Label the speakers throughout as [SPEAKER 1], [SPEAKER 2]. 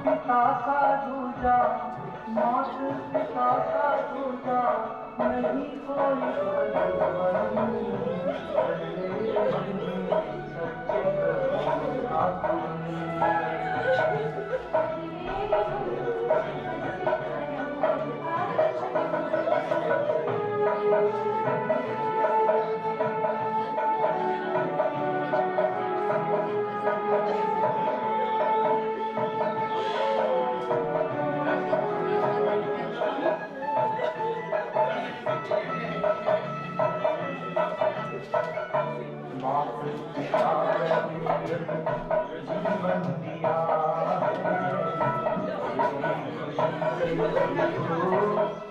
[SPEAKER 1] पिता का दूजा, मात पिता का दूजा, नहीं कोई भगवान, सच्चे प्रभु का जीवन दिया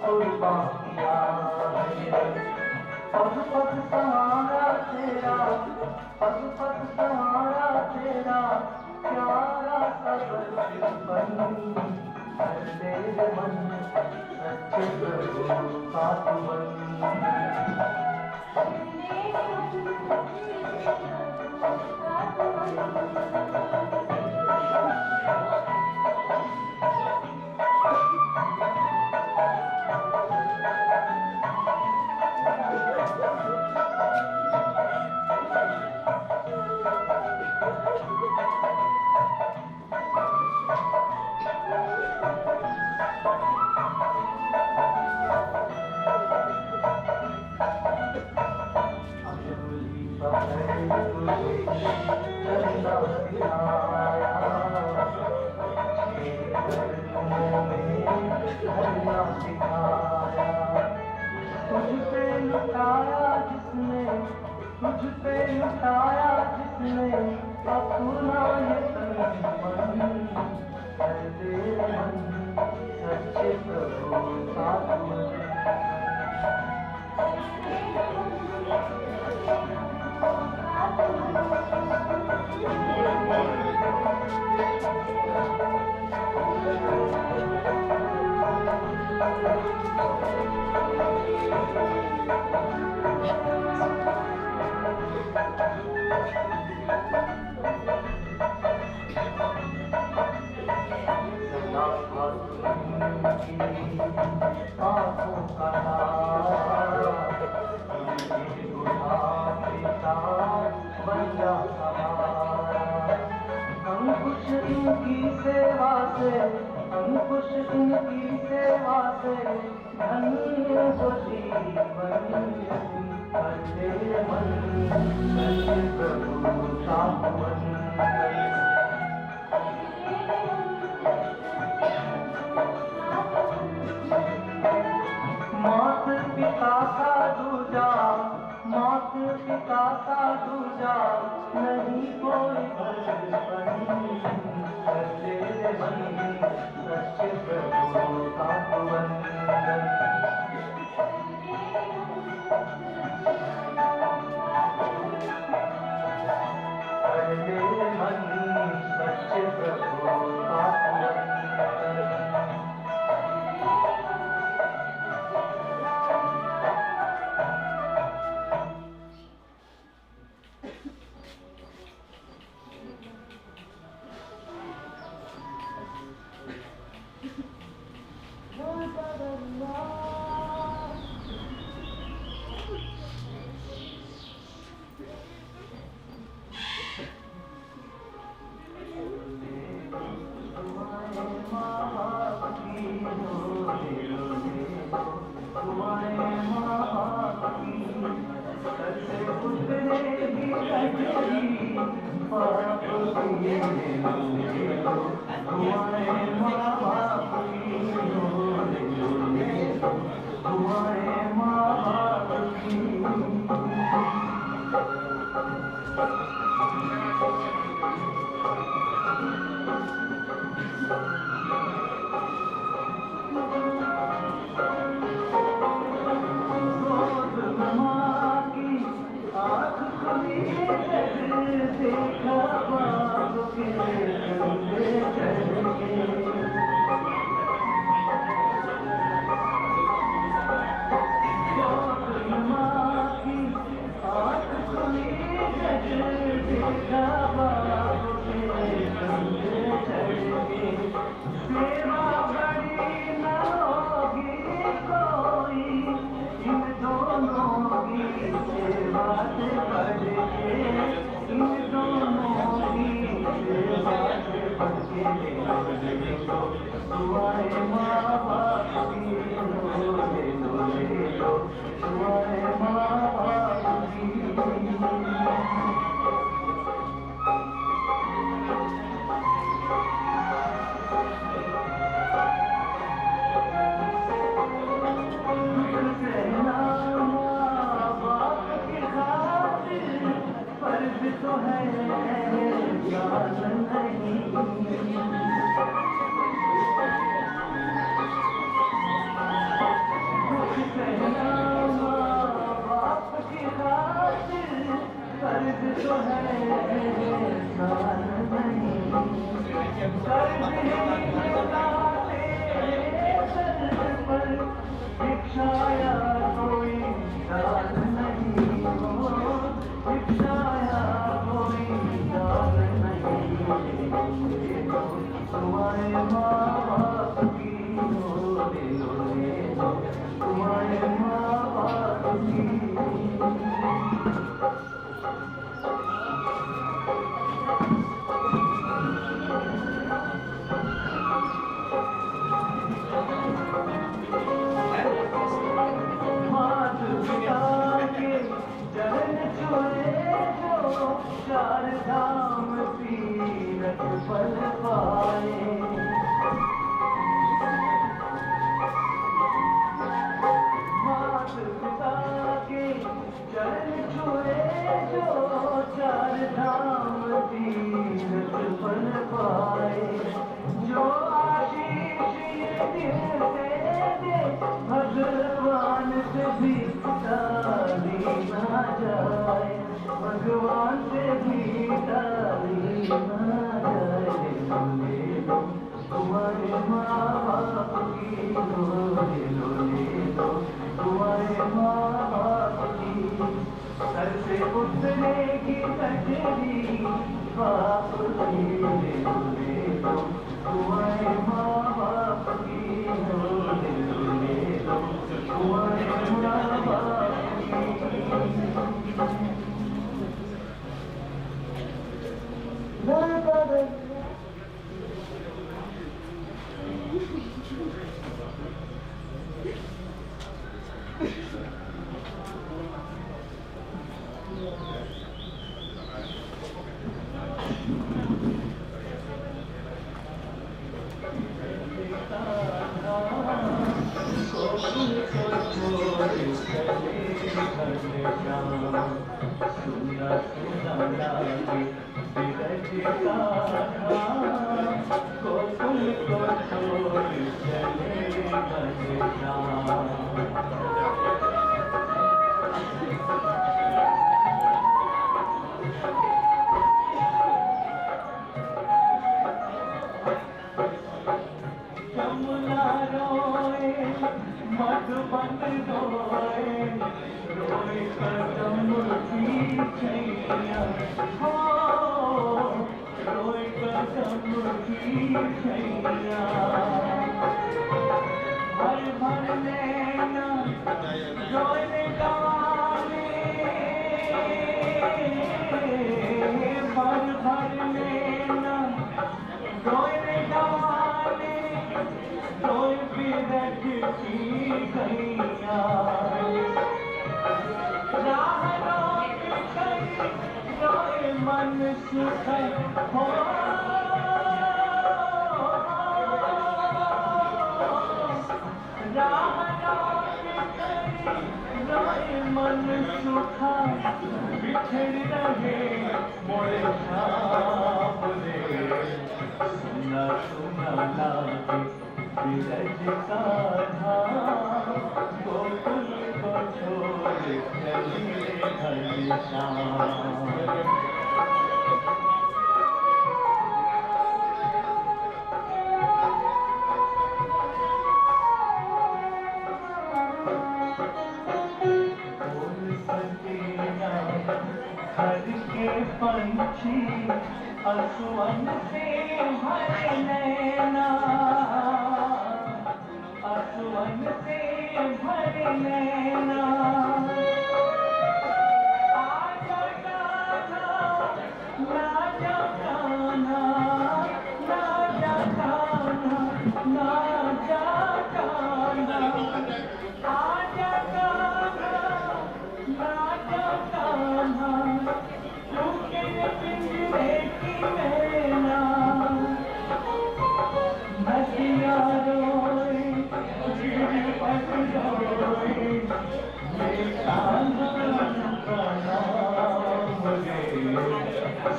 [SPEAKER 1] कुर्बान किया, पग पग सहारा तेरा, पग पग सहारा तेरा, प्यारा सा बचपन, हर मेरे मन सच्चे प्रभु का तुमन। तुझ पे लुटाया जिसने, तुझ पे लुटाया जिसने अपना ये तन मन, तेरे मन सच्चे प्रभु का तुमन। आँखों का तारा, बन जा हमारा, हम कुछ इनकी सेवा से, हम कुछ इनकी सेवा से, धन्य हो जीवन, हर तेरे मन सच्चे प्रभु का तुमन। मात पिता का दूजा, मात पिता का दूजा, नहीं कोई भगवान, तेरे मन सच्चे प्रभु का तुमन। तेरे मन सच्चे प्रभु का तुमन।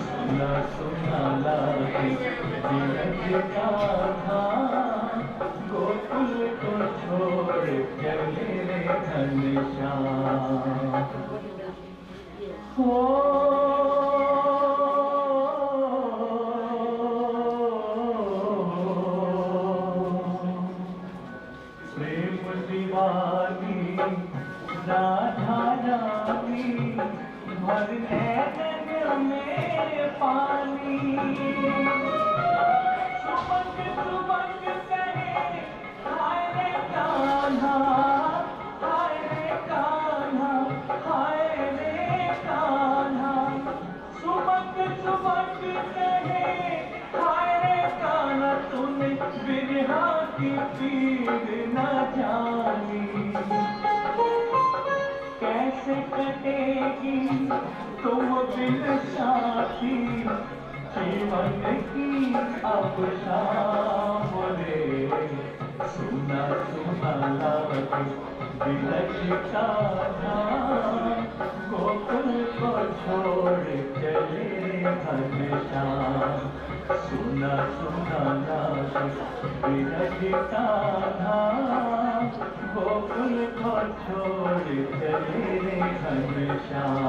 [SPEAKER 1] सुना सुना लागे दिल का था गोकुल को छोड़ चले रे घनश्याम हो प्रेम दीवानी राधा रानी भर नैन में पानी सुबक सुबक कहे हाय रे कान्हा हाय रे कान्हा हाय रे कान्हा सुबक सुबक कहे हाय रे कान्हा तूने बिरहा की पीर न जानी कैसे कटेगी तुम बिन साथी जीवन की अब शाम रे सुना सुना लागे दिल का था गोकुल को छोड़ चले घनश्याम सुना सुना लागे दिल का था गोकुल को छोड़ चले Ghanshyam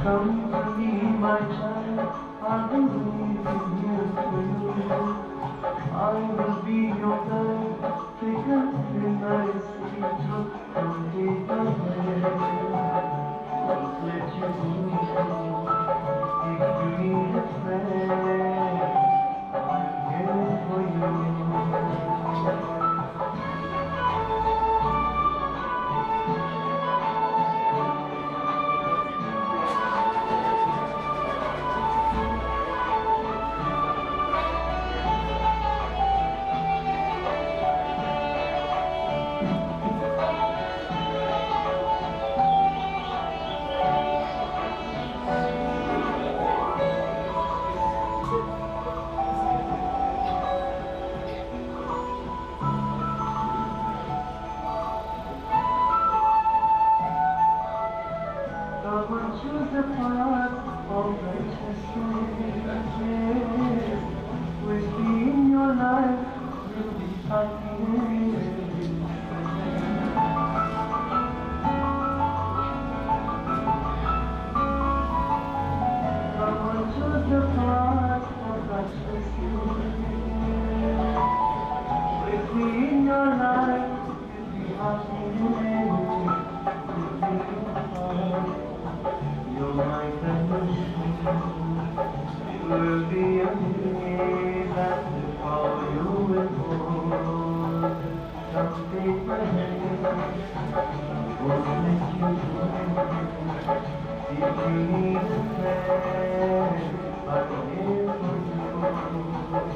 [SPEAKER 1] Come to me, my child, I believe in you. I will be your guide, take us in thy sweet truth and lead the way. Don't let you go, if you need a friend, I'm here for you. Choose the path of righteousness. Within your life will be happiness. Come on, choose the path of righteousness. Within your life will be happiness. Your mind and it will be a day that how you will hold. Someday ahead, won't let you go. If you need a friend, I'm here for you.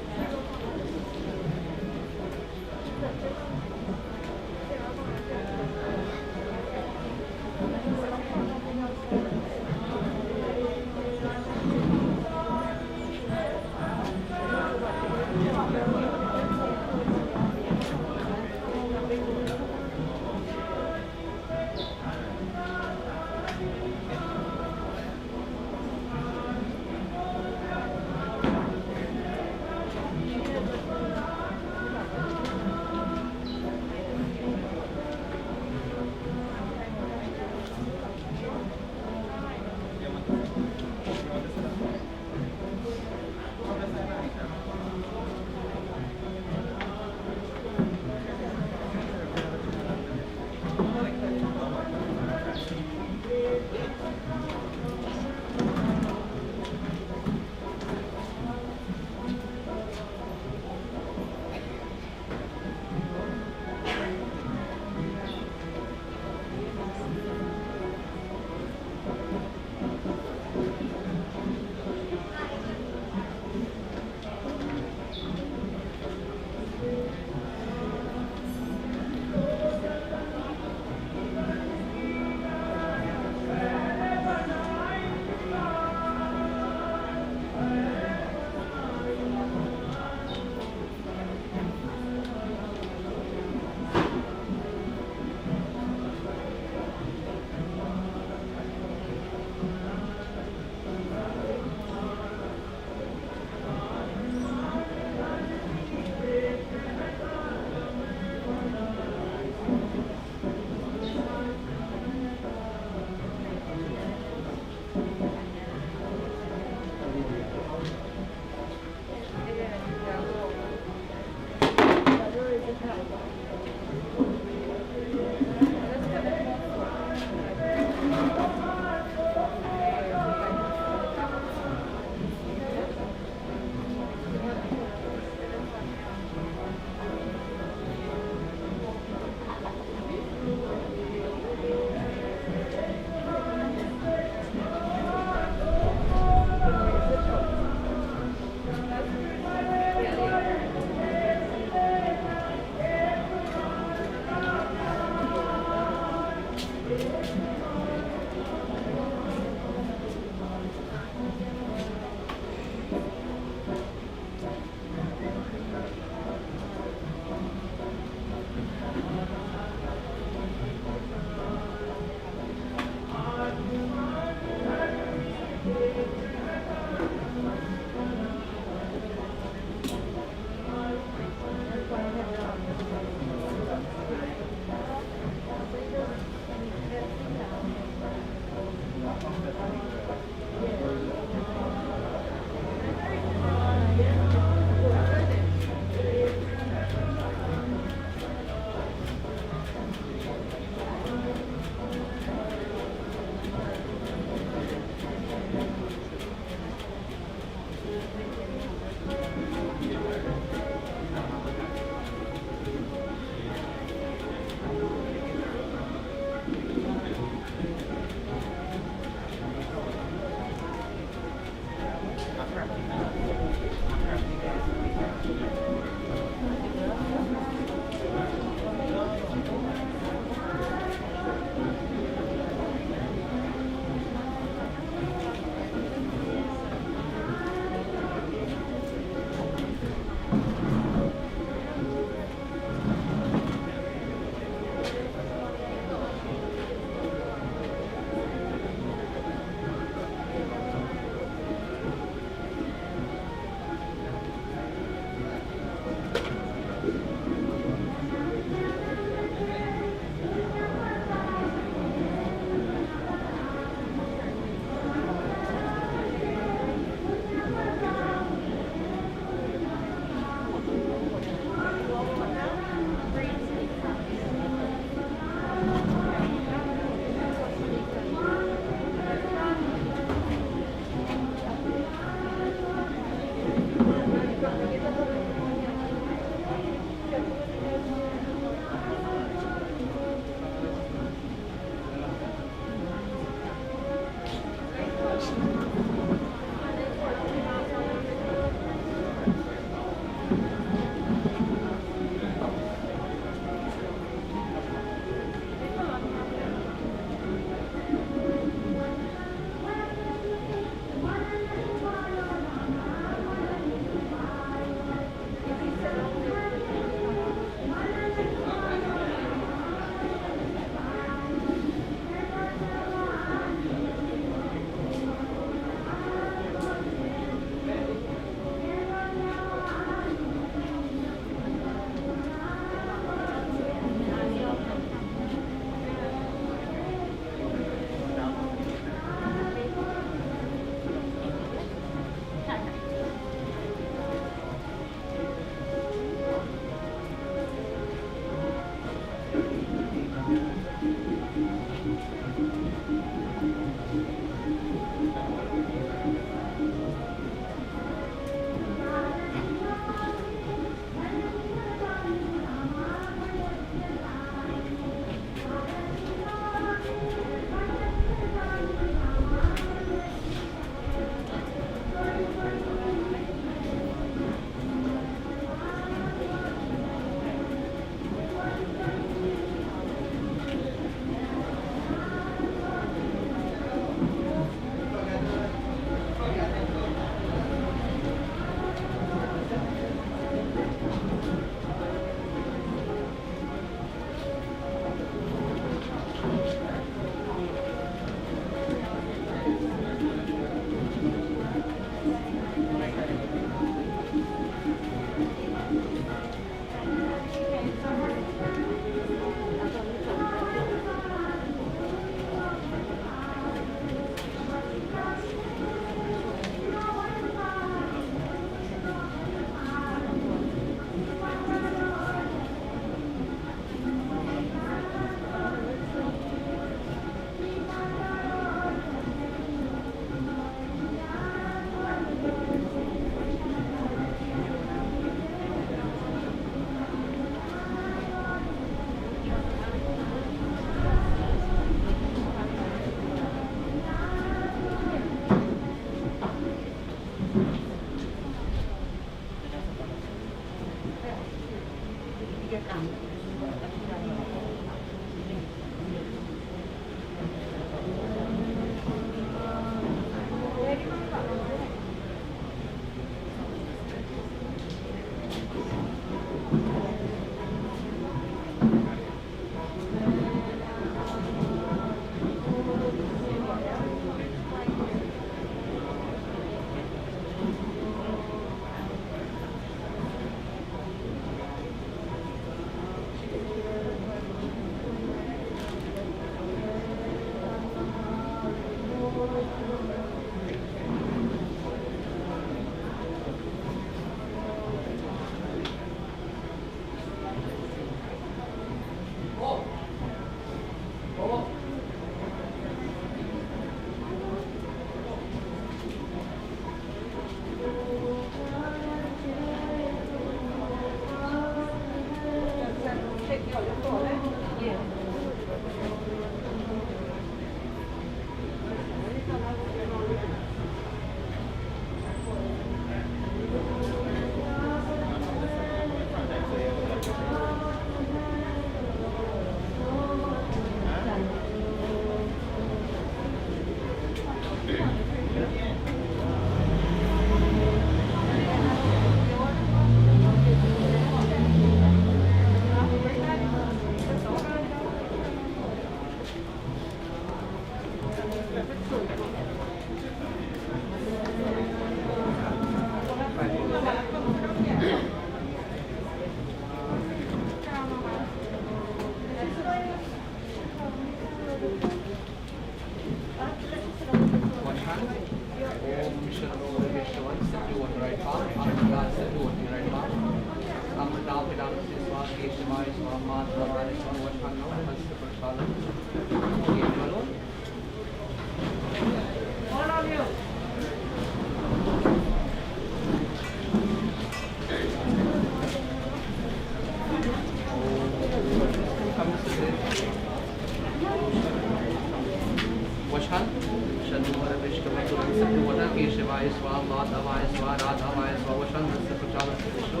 [SPEAKER 2] water, Keshavaya Swa, Madhavaya Swa, Radhavaya Swa, Vashandhasya Prachalam Vishnu.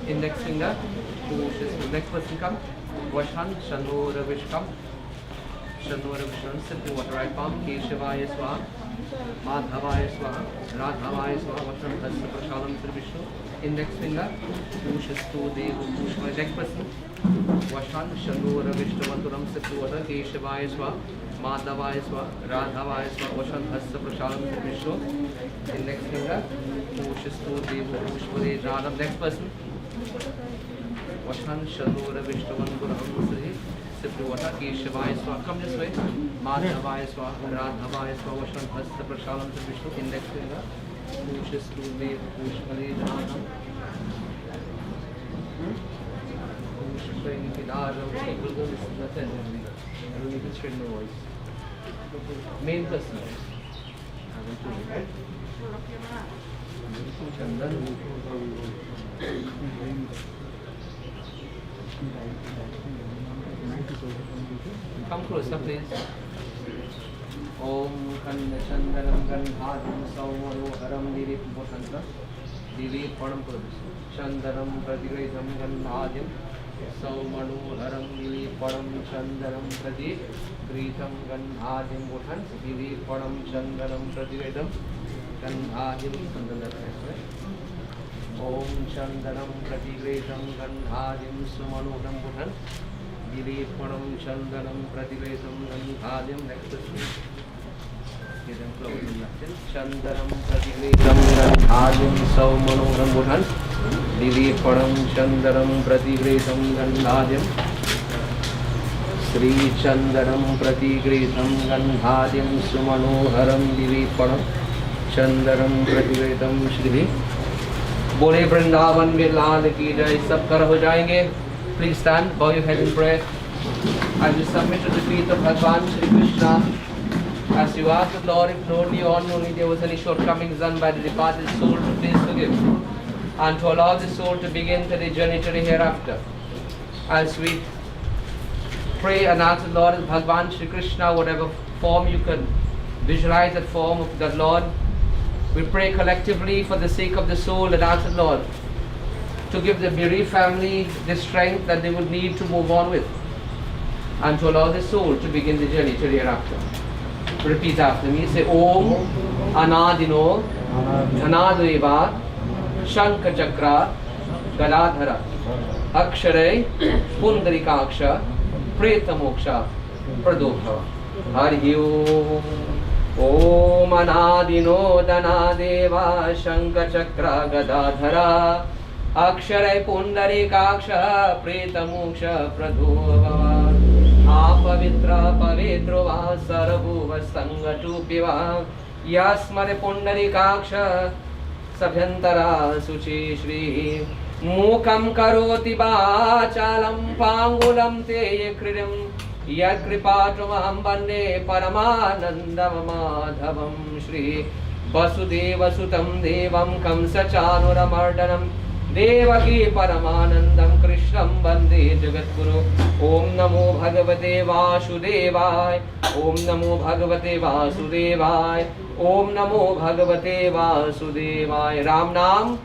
[SPEAKER 2] Index finger, next person come, Vashan, Shanora Vishkam, Shanora Vishnu, sit to water, right palm, Keshavaya Swa, Madhavaya Swa, Radhavaya Swa, Vashandhasya Prachalam Vishnu. Index finger, Pushas Dev, Pushma, next person, Vashan, Shanora Vishnu, Vanturam, sit to water, Keshavaya Swa, Madhavaya Swa, Radhavaya Swa, Vashandhasya Prachalam Vishnu. Index finger, Pushas Dev, Pushma, Radham, next person. Vashan Shanora Vishnuvan Guraham Sri Sipruata Keshavaya Swa. Come this way. Madhavaya Swa, Radhavaya Swa, Vashan Hasta Prashalam Vishnu. Index finger. Pushas Dev, Pushmali Radham. Pushmali Radham. People go listen to that. I don't need to straighten the voice. Main person. Chandan. Come closer, please. Om Kanda Chandanam Gandhadam Saumaroharam Dilip Bhotantra Dilip Padam Purvis Chandanam Pradigredam Gandhadim Saumanoharam Dilip Padam Chandanam Pradigredam Gandhadim Bhotan Dilip Padam Chandanam Pradigredam Gandhadim Om Chandanam Pratigredam Gandhadim Sumanoharam Bhotan Dilip Padam Chandanam Pratigredam Gandhadim. Next person. Give them close. Chandanam Pratigredam Gandhadim Saumanoharam Bhotan Dilip Padam Chandanam Pratigredam Gandhadim. Sri Chandanam Pratigredam Gandhadim Sumanoharam Dilip Padam Chandanam Pratigredam Shri बोले वृंदावन में लाल की जय. सब कर हो जाएंगे. Please stand, bow your head in prayer. As you submit to the feet of Bhagavan Shri Krishna, as you ask the Lord if knowingly or unknowingly there was any shortcomings done by the departed soul, to please forgive, and to allow the soul to begin the journey to the hereafter. As we pray and ask the Lord, Bhagavan Shri Krishna, whatever form you can visualize that form of the Lord, we pray collectively for the sake of the soul and ask the Lord to give the bereaved family the strength that they would need to move on with, and to allow the soul to begin the journey to the hereafter. Repeat after me. Say Om Anadino Anadeva Shankha Chakra Galadhara Aksharay Pundarikaksha Preta Moksha Pradokha. Hari Om. Om Anadino Danadeva Shankha Chakra Gadadhara Aksharay Pundarikaksha Preta Moksha Pradokha. Apavitra Pavitruva Sarabhuva Sangatupiva Yasmare Pundarikaksha Sabhyantara Suchi Shri Mukam Karoti Bachalam Pangulam Te Kridim Yad Kripatumam Bande Paramanandam Madhavam Shri Vasudeva Sutam Devam Kamsa Chanuramardanam Devaki Paramanandam Krishnam Bande Jagatguru. Om Namo Bhagavate Vasudevaya. Om Namo Bhagavate Vasudevaya. Om Namo Bhagavate Vasudevaya. Ram Nam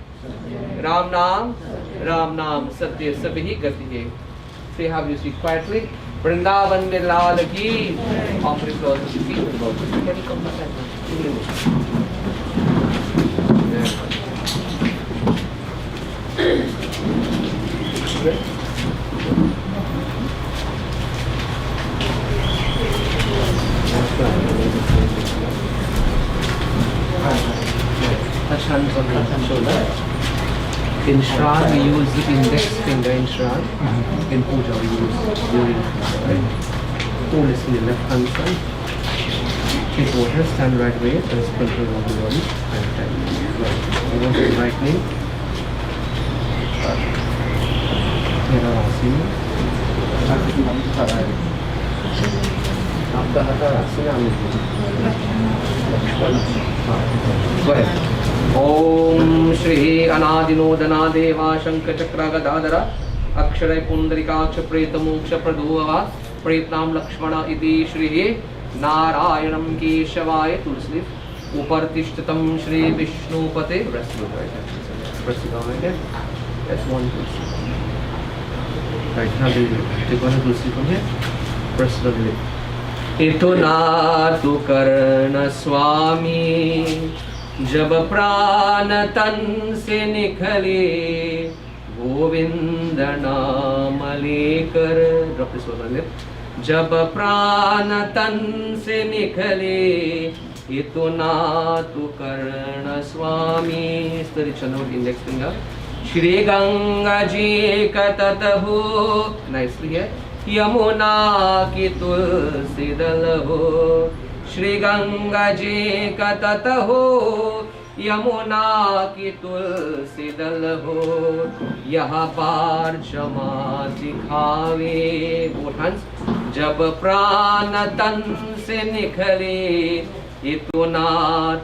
[SPEAKER 2] Ram Nam Ram Nam Satya Sabhi Gati. Say, have you sit quietly. Vrindavan mein Lal ki. Offer applause to the feet of the Lord. Can you come back? Touch hands on the shoulder. In Shravan we use the index finger in Shravan. In Puja we use during Shravan. Hold this in the left hand side. Take water, stand right way, and sprinkle on the body. And time. You want the right knee. Here are Asina. After Asina, go ahead. Om Shri Anadino Danadeva Shankha Chakra Gadadhara Aksharay Pundarikaksha Preta Moksha Pradhuva Pretnam Lakshmana Iti Shri नारायणं केशवाय तुलसी ऊपर तिष्ठतं Shri विष्णुपते That's one tulsi. Right, now take one tulsi from here. Press the lip. इतो नातु कर्ण स्वामी जब प्राण तन से निकले गोविंद नाम लेकर drop this one on lip. जब प्राण तन से निकले इतो नातु कर्ण स्वामी study channel index finger Shri Ganga ji का तट हो nicely here यमुना की तुलसी दल हो श्री गंगा जी का तट हो यमुना की तुलसी दल हो यहाँ पार जमा दिखावे both hands जब प्राण तन से निकले इतना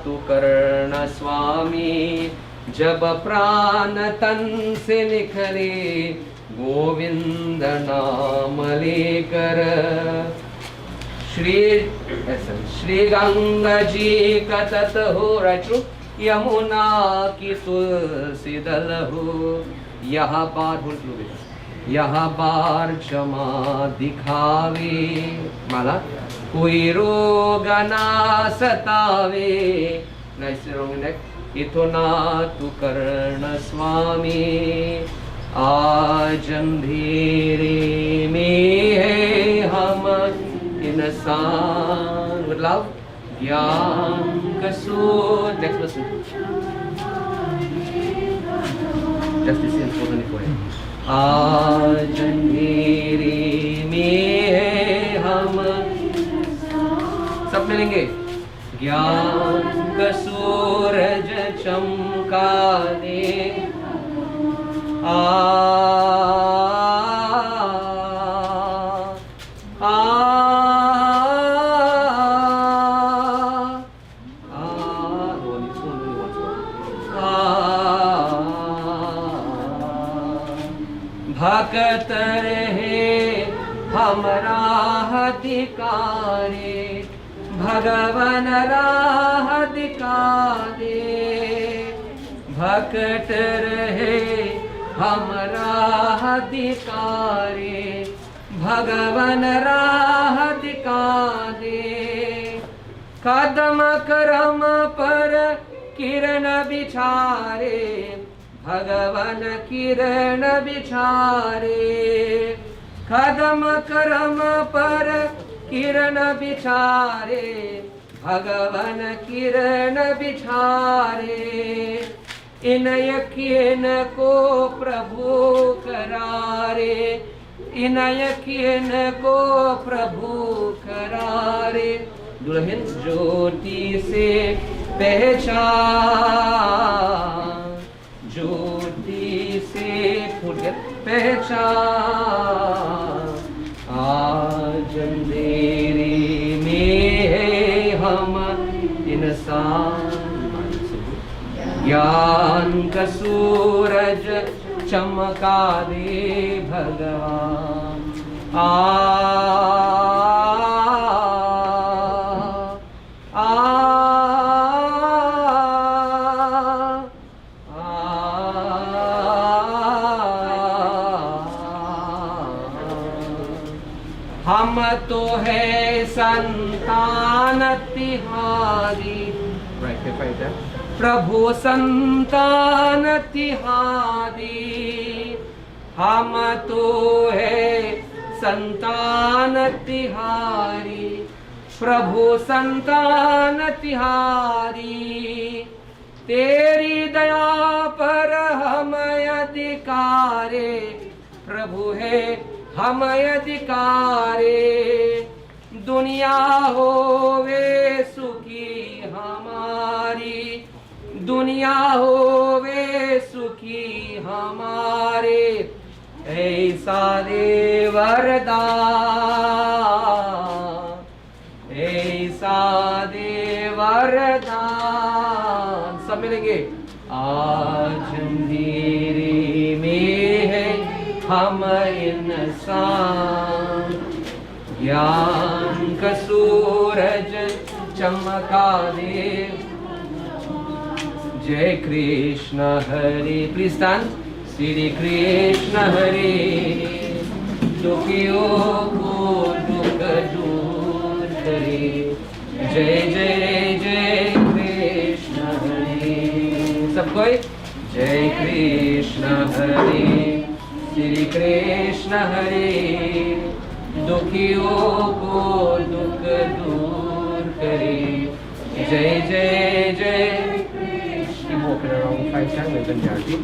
[SPEAKER 2] तु कर्ण स्वामी जब प्राण तन से निकले गोविंद नाम लेकर श्री गंगा जी का तट हो राइट यमुना की तुलसी दल हो यहाँ बार यहाँ बार क्षमा दिखावे माला कोई रोग ना सतावे नाइस रॉन्ग नेक इतो ना तु कर्ण स्वामी आज अंधेरे में है हम इंसान मतलब ज्ञान कसूर next person just this is for आज अंधेरे में है हम सब मिलेंगे ज्ञान का सूरज चमका दे आ भक्त रहे हमरा अधिकारे भगवन राह दिखारे भक्त रहे हमरा अधिकारे भगवन राह दिखारे कदम करम पर किरण बिछारे भगवन किरण बिछारे कदम करम पर किरण बिछारे भगवन किरण बिछारे इन यकीन को प्रभु करारे इन यकीन को प्रभु करारे दुल्हन ज्योति से पहचान ज्योति से पहचान आज अंधेरे में है हम इंसान ज्ञान का सूरज चमका दे भगवान हम तो है संतान तिहारी प्रभु संतान तिहारी हम तो है संतान तिहारी प्रभु संतान तिहारी तेरी दया पर हम अधिकारे प्रभु है हम अधिकारे दुनिया होवे सुखी हमारी दुनिया होवे सुखी हमारे ऐसा दे वरदान ऐसा दे वरदान सब मिलेंगे आज अंधेरे में है हम इंसान ज्ञान एक सूरज चमका दे। जय कृष्ण हरे, प्लीज स्टैंड। श्री कृष्ण हरे, दुखियों को दुख दूर करे। जय जय जय कृष्ण हरे, सब कोई। जय कृष्ण हरे, श्री कृष्ण हरे, दुखियों को दुख दूर करे। जय जय जय। Walking around 5 times with Punjabi.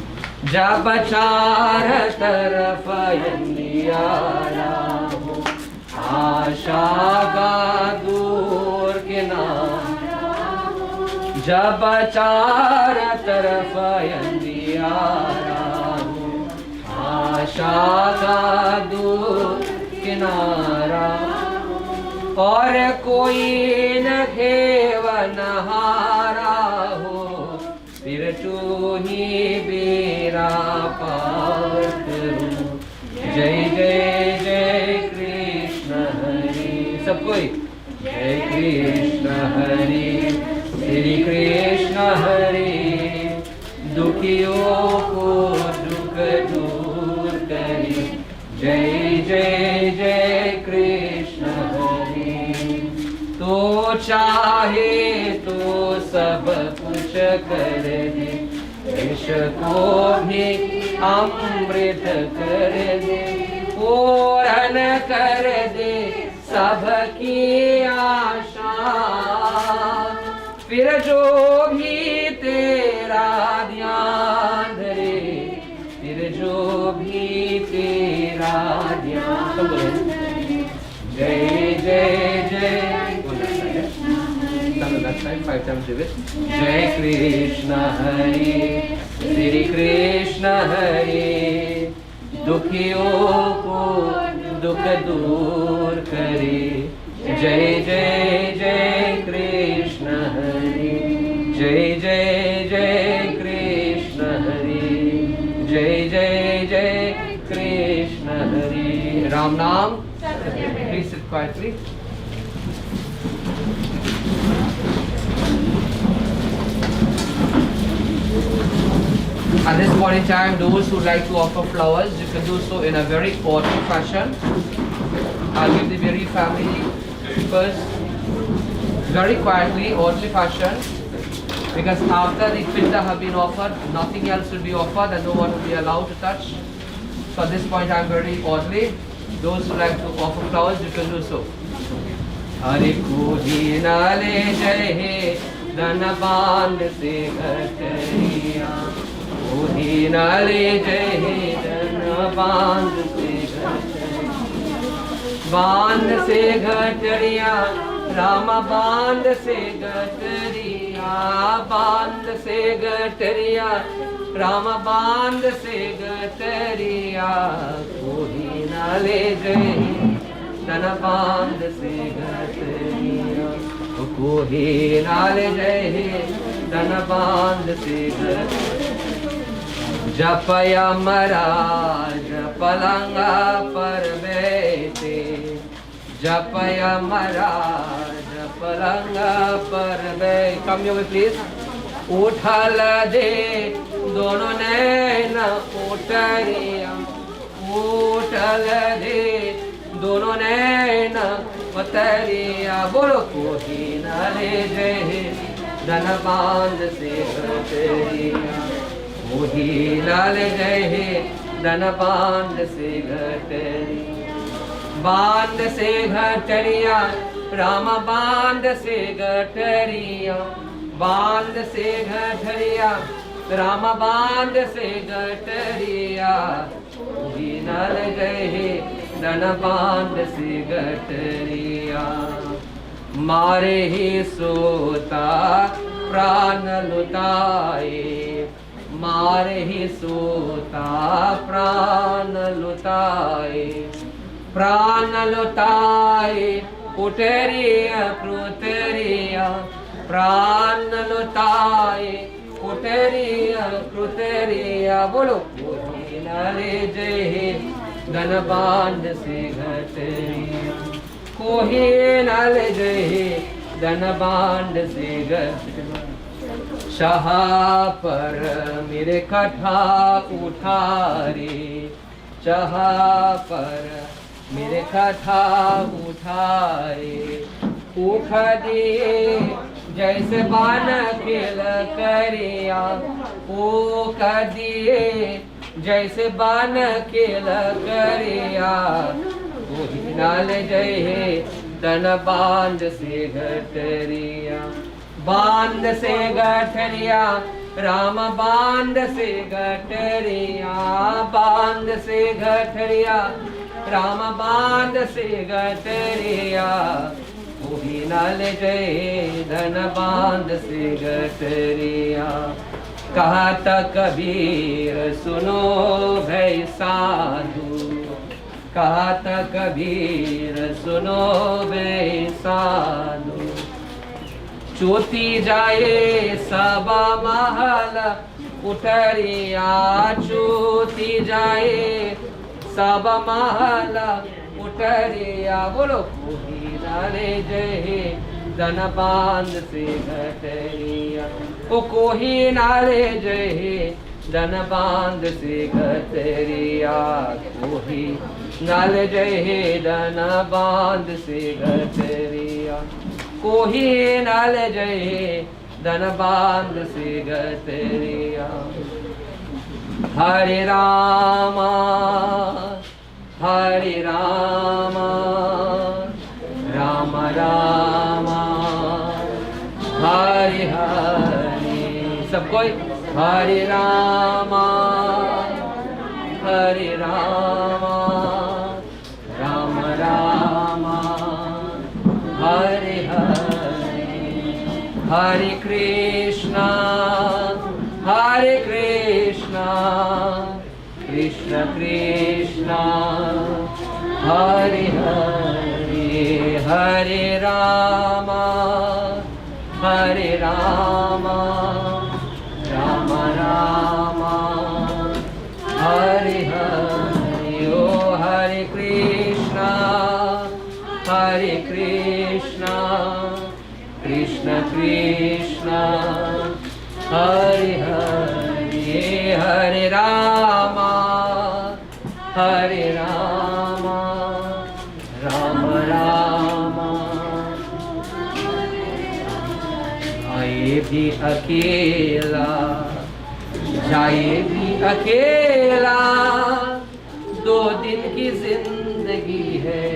[SPEAKER 2] जब चार तरफ अंधियारा हो, आशा का दूर किनारा हो। जब चार तरफ अंधियारा हो, आशा का दूर किनारा हो। और कोई न खेवन हारा हो, फिर तू ही बेरा पार करूं। जय जय जय कृष्ण हरे, सब कोई। जय कृष्ण हरे, श्री कृष्ण हरे, दुखियों को दुख दूर करे। जय जय जय कृष्ण हरे। तो चाहे तो सब कुछ कर दे, विष को भी अमृत कर दे। पूर्ण कर दे सबकी आशा, फिर जो भी तेरा ध्यान धरे, फिर जो भी तेरा ध्यान। जय जय जय, that side 5 times do it. Jai Krishna Hare, Shri Krishna Hare, दुखियों को दुख दूर करे। जय जय जय कृष्ण हरे, जय जय जय कृष्ण हरे, जय जय जय कृष्ण हरे। राम नाम। Please sit quietly. At this point in time, those who like to offer flowers, you can do so in a very orderly fashion. I'll give the very family first, very quietly, orderly fashion, because after the pinda have been offered, nothing else will be offered and no one will be allowed to touch. So at this point, I'm very orderly. Those who like to offer flowers, you can do so. Hare Kudi Nale Jai He Dhanaband Se Ghariya, Kudi Nale Jai He Dhanaband Se Ghariya, Band Se Ghariya, Rama Band Se Ghariya, Band Se Ghariya, Rama Band Se Ghariya, Kudi Nale Jai He Dhanaband Se Ghariya, Kudi Nale Jai He Dhanaband Se Ghariya, Japaya Maraj Palanga par बैठे, Japaya Maraj Palanga par बैठे. Come here please. उठल दे दोनों नैना उतरिया, उठल दे दोनों नैना उतरिया, बोलो कोही नाले जय धनबांध से घटरिया, कोही नाले जय धनबांध से घटरिया, बांध से घटरिया राम बांध से घटरिया, बांध से घटरिया राम बांध से घटरिया, नल गए धन बांध से घटरिया, मारे ही सोता प्राण लुटाए, मारे ही सोता प्राण लुटाए, प्राण लुटाए कुटरिया क्रुतरिया, प्राण लुटाए कुटरिया क्रुतरिया, बोलो कोही नाले जय धन बांध से घटरिया, कोही न ले जाए धन बांड से घर शाह पर मेरे कथा उठारे शाह पर मेरे कथा उठाए उठ दिए जैसे बान खेल करिया उठ दिए जैसे बान खेल करिया कोही नाल जय धन बांध से गठरिया बांध से गठरिया राम बांध से गठरिया बांध से गठरिया राम बांध से गठरिया कोही नाल जय धन बांध से गठरिया कहत कबीर सुनो भय साधु कहत कबीर सुनो भय साधु चोती जाए सब महल उठरिया चोती जाए सब महल उठरिया बोलो कोही नाले जय धन बांध से गठरिया ओ कोही नाले जय धन बांध से गठरिया कोही नाले जय धन बांध से गठरिया कोही नाल जय धन बांध से गठरिया हरे रामा राम रामा हरे हरे सब कोई हरे रामा राम रामा हरे हरे हरे कृष्णा कृष्ण कृष्णा हरे हरे हरे रामा राम रामा हरे हरे ओ हरे कृष्णा कृष्ण कृष्ण हरे हरे हरे रामा राम रामा आए भी अकेला जाए भी अकेला 2 दिन की जिंदगी है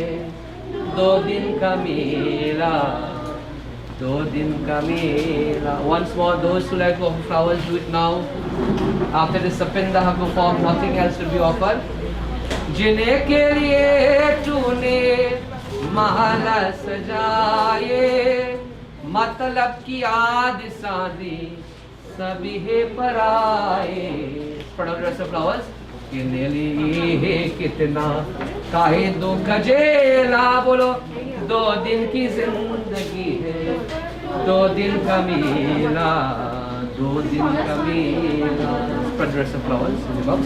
[SPEAKER 2] 2 दिन का मेला 2 दिन का मेला. Once more, those who like to offer flowers, do it now. After the sapinda have performed, nothing else will be offered. जिन्हें के लिए तूने महल सजाए, मतलब की याद शादी सभी है पर आए. पढ़ो rest of flowers. किन्हें लिए कितना काहे दुख झेला बोलो 2 दिन की जिंदगी है 2 दिन का मेला 2 दिन का मेला. Spread the rest of flowers in the box.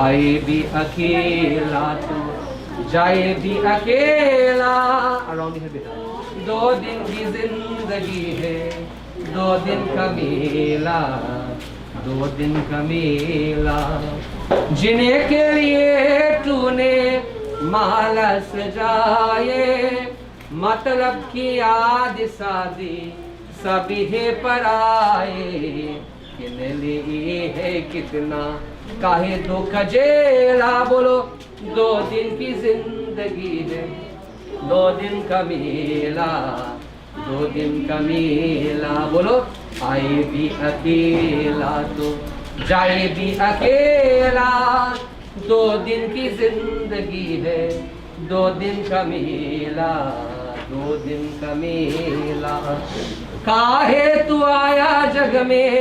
[SPEAKER 2] आए भी अकेला तो जाए भी अकेला. Around here बेटा. 2 दिन की जिंदगी है 2 दिन का मेला 2 दिन का मेला. जिन्हें के लिए तूने माला सजाए, मतलब की याद शादी सभी है पर आए. किने लिए है कितना काहे दुख झेला बोलो 2 दिन की जिंदगी है 2 दिन का मेला 2 दिन का मेला. बोलो आए भी अकेला तो जाए भी अकेला 2 दिन की जिंदगी है 2 दिन का मेला 2 दिन का मेला. काहे तू आया जग में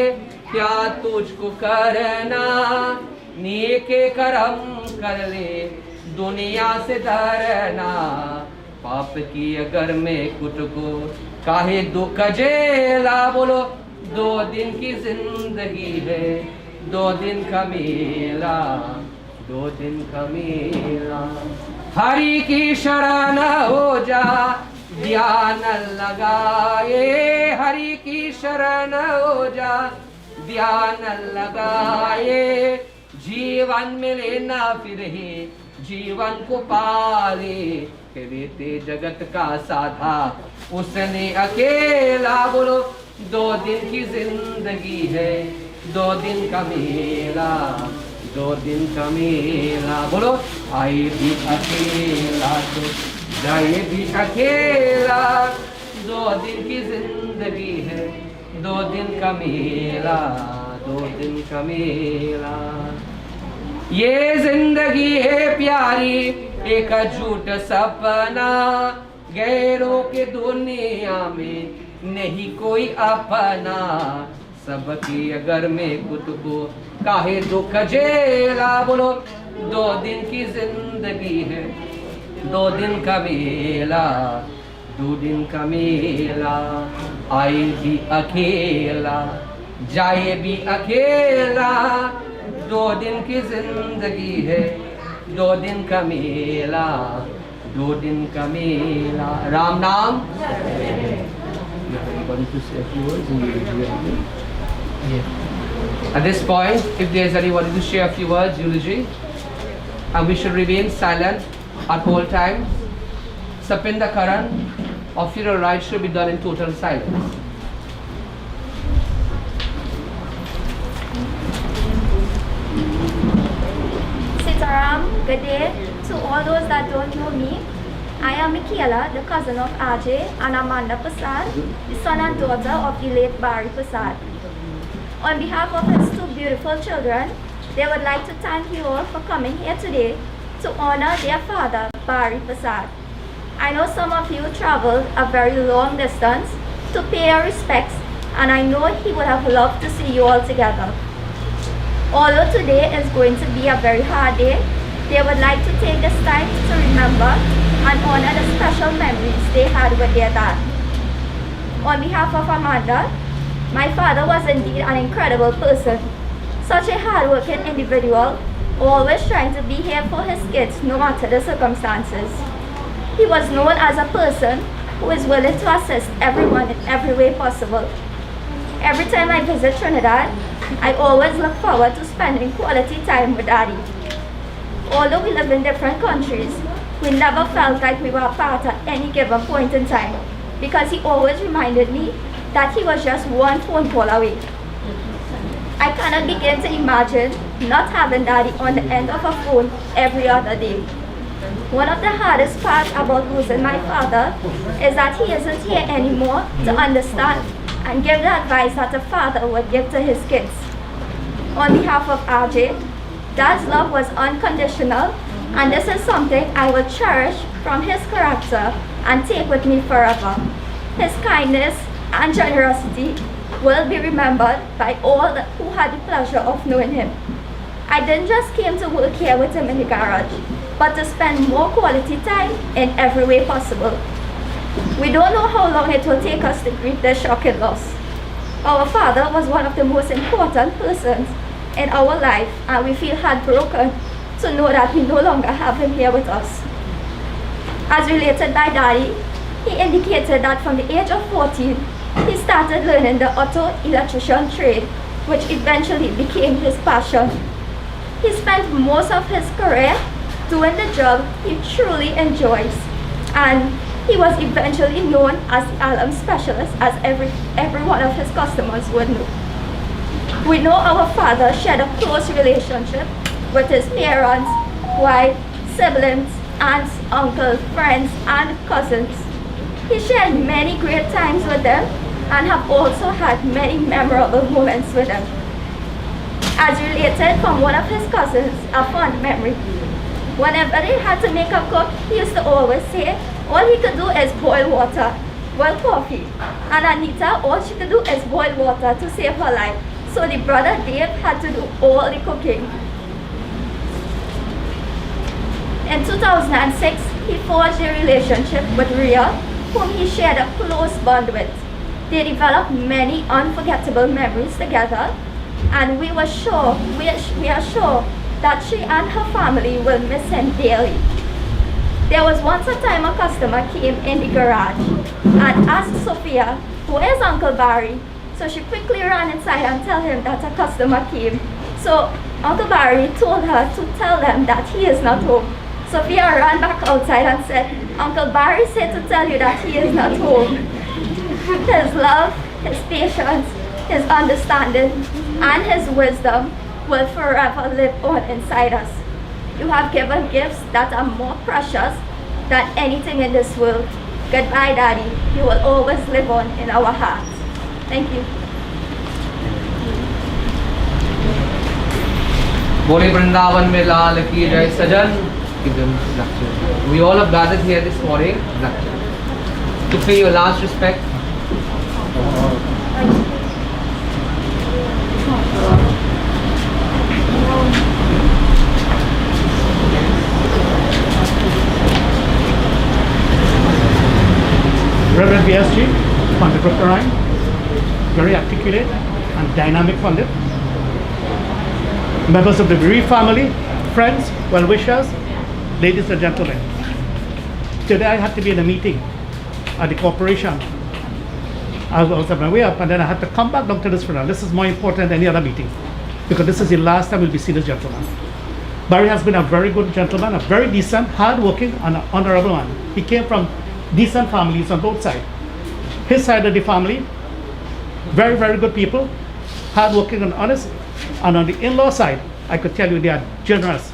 [SPEAKER 2] क्या तुझको करना, नेके कर्म कर ले दुनिया से डरना. पाप की अगर में कुछ को काहे दुख झेला बोलो 2 दिन की जिंदगी है 2 दिन का मेला दो दिन का मेला। हरि की शरण हो जा ध्यान लगाए, हरि की शरण हो जा ध्यान लगाए। जीवन मिले ना फिर ही जीवन को पाले, कहते जगत का साधा उसने अकेला। बोलो दो दिन की जिंदगी है, दो दिन का मेला, दो दिन का मेला। बोलो आए भी अकेला तो जाए भी अकेला, दो दिन की जिंदगी है, दो दिन का मेला, दो दिन का मेला। ये जिंदगी है प्यारी एक झूठ सपना, गैरों के दुनिया में नहीं कोई अपना। सबकी अगर में खुद को काहे दुख झेला। बोलो दो दिन की जिंदगी है, दो दिन का मेला, दो दिन का मेला। आए भी अकेला जाए भी अकेला, दो दिन की जिंदगी है, दो दिन का मेला, दो दिन का मेला। राम नाम। Anybody to say a few words in eulogy? Yeah. At this point, if there is anybody to share a few words, eulogy, and we should remain silent at all times. Sapinda Karan of funeral rites should be done in total silence.
[SPEAKER 3] Sitaram, good day to all those that don't know me. I am Michaela, the cousin of Ajay and Amanda Persad, the son and daughter of the late Barry Persad. On behalf of his two beautiful children, they would like to thank you all for coming here today to honor their father, Barry Persad. I know some of you traveled a very long distance to pay your respects, and I know he would have loved to see you all together. Although today is going to be a very hard day, they would like to take this time to remember and honor the special memories they had with their dad. On behalf of Amanda, my father was indeed an incredible person. Such a hardworking individual, always trying to be here for his kids no matter the circumstances. He was known as a person who is willing to assist everyone in every way possible. Every time I visit Trinidad, I always look forward to spending quality time with Daddy. Although we live in different countries, we never felt like we were apart at any given point in time, because he always reminded me that he was just one phone call away. I cannot begin to imagine not having Daddy on the end of a phone every other day. One of the hardest parts about losing my father is that he isn't here anymore to understand and give the advice that a father would give to his kids. On behalf of RJ, Dad's love was unconditional, and this is something I will cherish from his character and take with me forever. His kindness and generosity will be remembered by all who had the pleasure of knowing him. I didn't just came to work here with him in the garage, but to spend more quality time in every way possible. We don't know how long it will take us to grieve this shocking loss. Our father was one of the most important persons in our life, and we feel heartbroken to know that we no longer have him here with us. As related by Daddy, he indicated that from the age of 14, he started learning the auto electrician trade, which eventually became his passion. He spent most of his career doing the job he truly enjoys, and he was eventually known as the alarm specialist, as every one of his customers would know. We know our father shared a close relationship with his parents, wife, siblings, aunts, uncles, friends, and cousins. He shared many great times with them and have also had many memorable moments with them. As related from one of his cousins, a fond memory. Whenever they had to make a cook, he used to always say, all he could do is boil water, boil coffee. And Anita, all she could do is boil water to save her life. So the brother Dave had to do all the cooking. In 2006, he forged a relationship with Rio, whom he shared a close bond with. They developed many unforgettable memories together, and we are sure that she and her family will miss him daily. There was once a time a customer came in the garage and asked Sophia, "Who is Uncle Barry?" So she quickly ran inside and tell him that a customer came. So Uncle Barry told her to tell them that he is not home. Sophia ran back outside and said, "Uncle Barry said to tell you that he is not home." His love, his patience, his understanding, and his wisdom will forever live on inside us. You have given gifts that are more precious than anything in this world. Goodbye, Daddy. You will always live on in our hearts. Thank you.
[SPEAKER 2] बोले वृंदावन में लाल की जय सजन. Give them lecture. We all have gathered here this morning to pay your last respect.
[SPEAKER 4] Reverend BSG, Pandit Dr. Ryan, very articulate and dynamic Pandit. Members of the Bereaved family, friends, well-wishers, ladies and gentlemen. Today I had to be in a meeting at the corporation. I was on my way up and then I had to come back down to this funeral. This is more important than any other meeting because this is the last time we'll be seeing this gentleman. Barry has been a very good gentleman, a very decent, hard-working and honorable man. He came from decent families on both sides. His side of the family, very, very good people, hard-working and honest. And on the in-law side, I could tell you they are generous,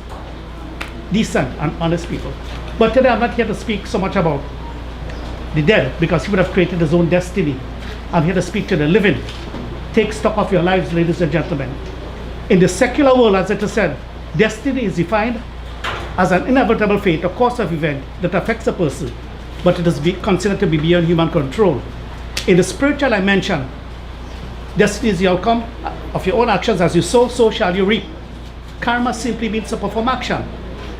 [SPEAKER 4] decent and honest people. But today I'm not here to speak so much about the dead because he would have created his own destiny. I'm here to speak to the living. Take stock of your lives, ladies and gentlemen. In the secular world, as it is said, destiny is defined as an inevitable fate, a course of event that affects a person, but it is considered to be beyond human control. In the spiritual dimension, destiny is the outcome of your own actions. As you sow, so shall you reap. Karma simply means to perform action,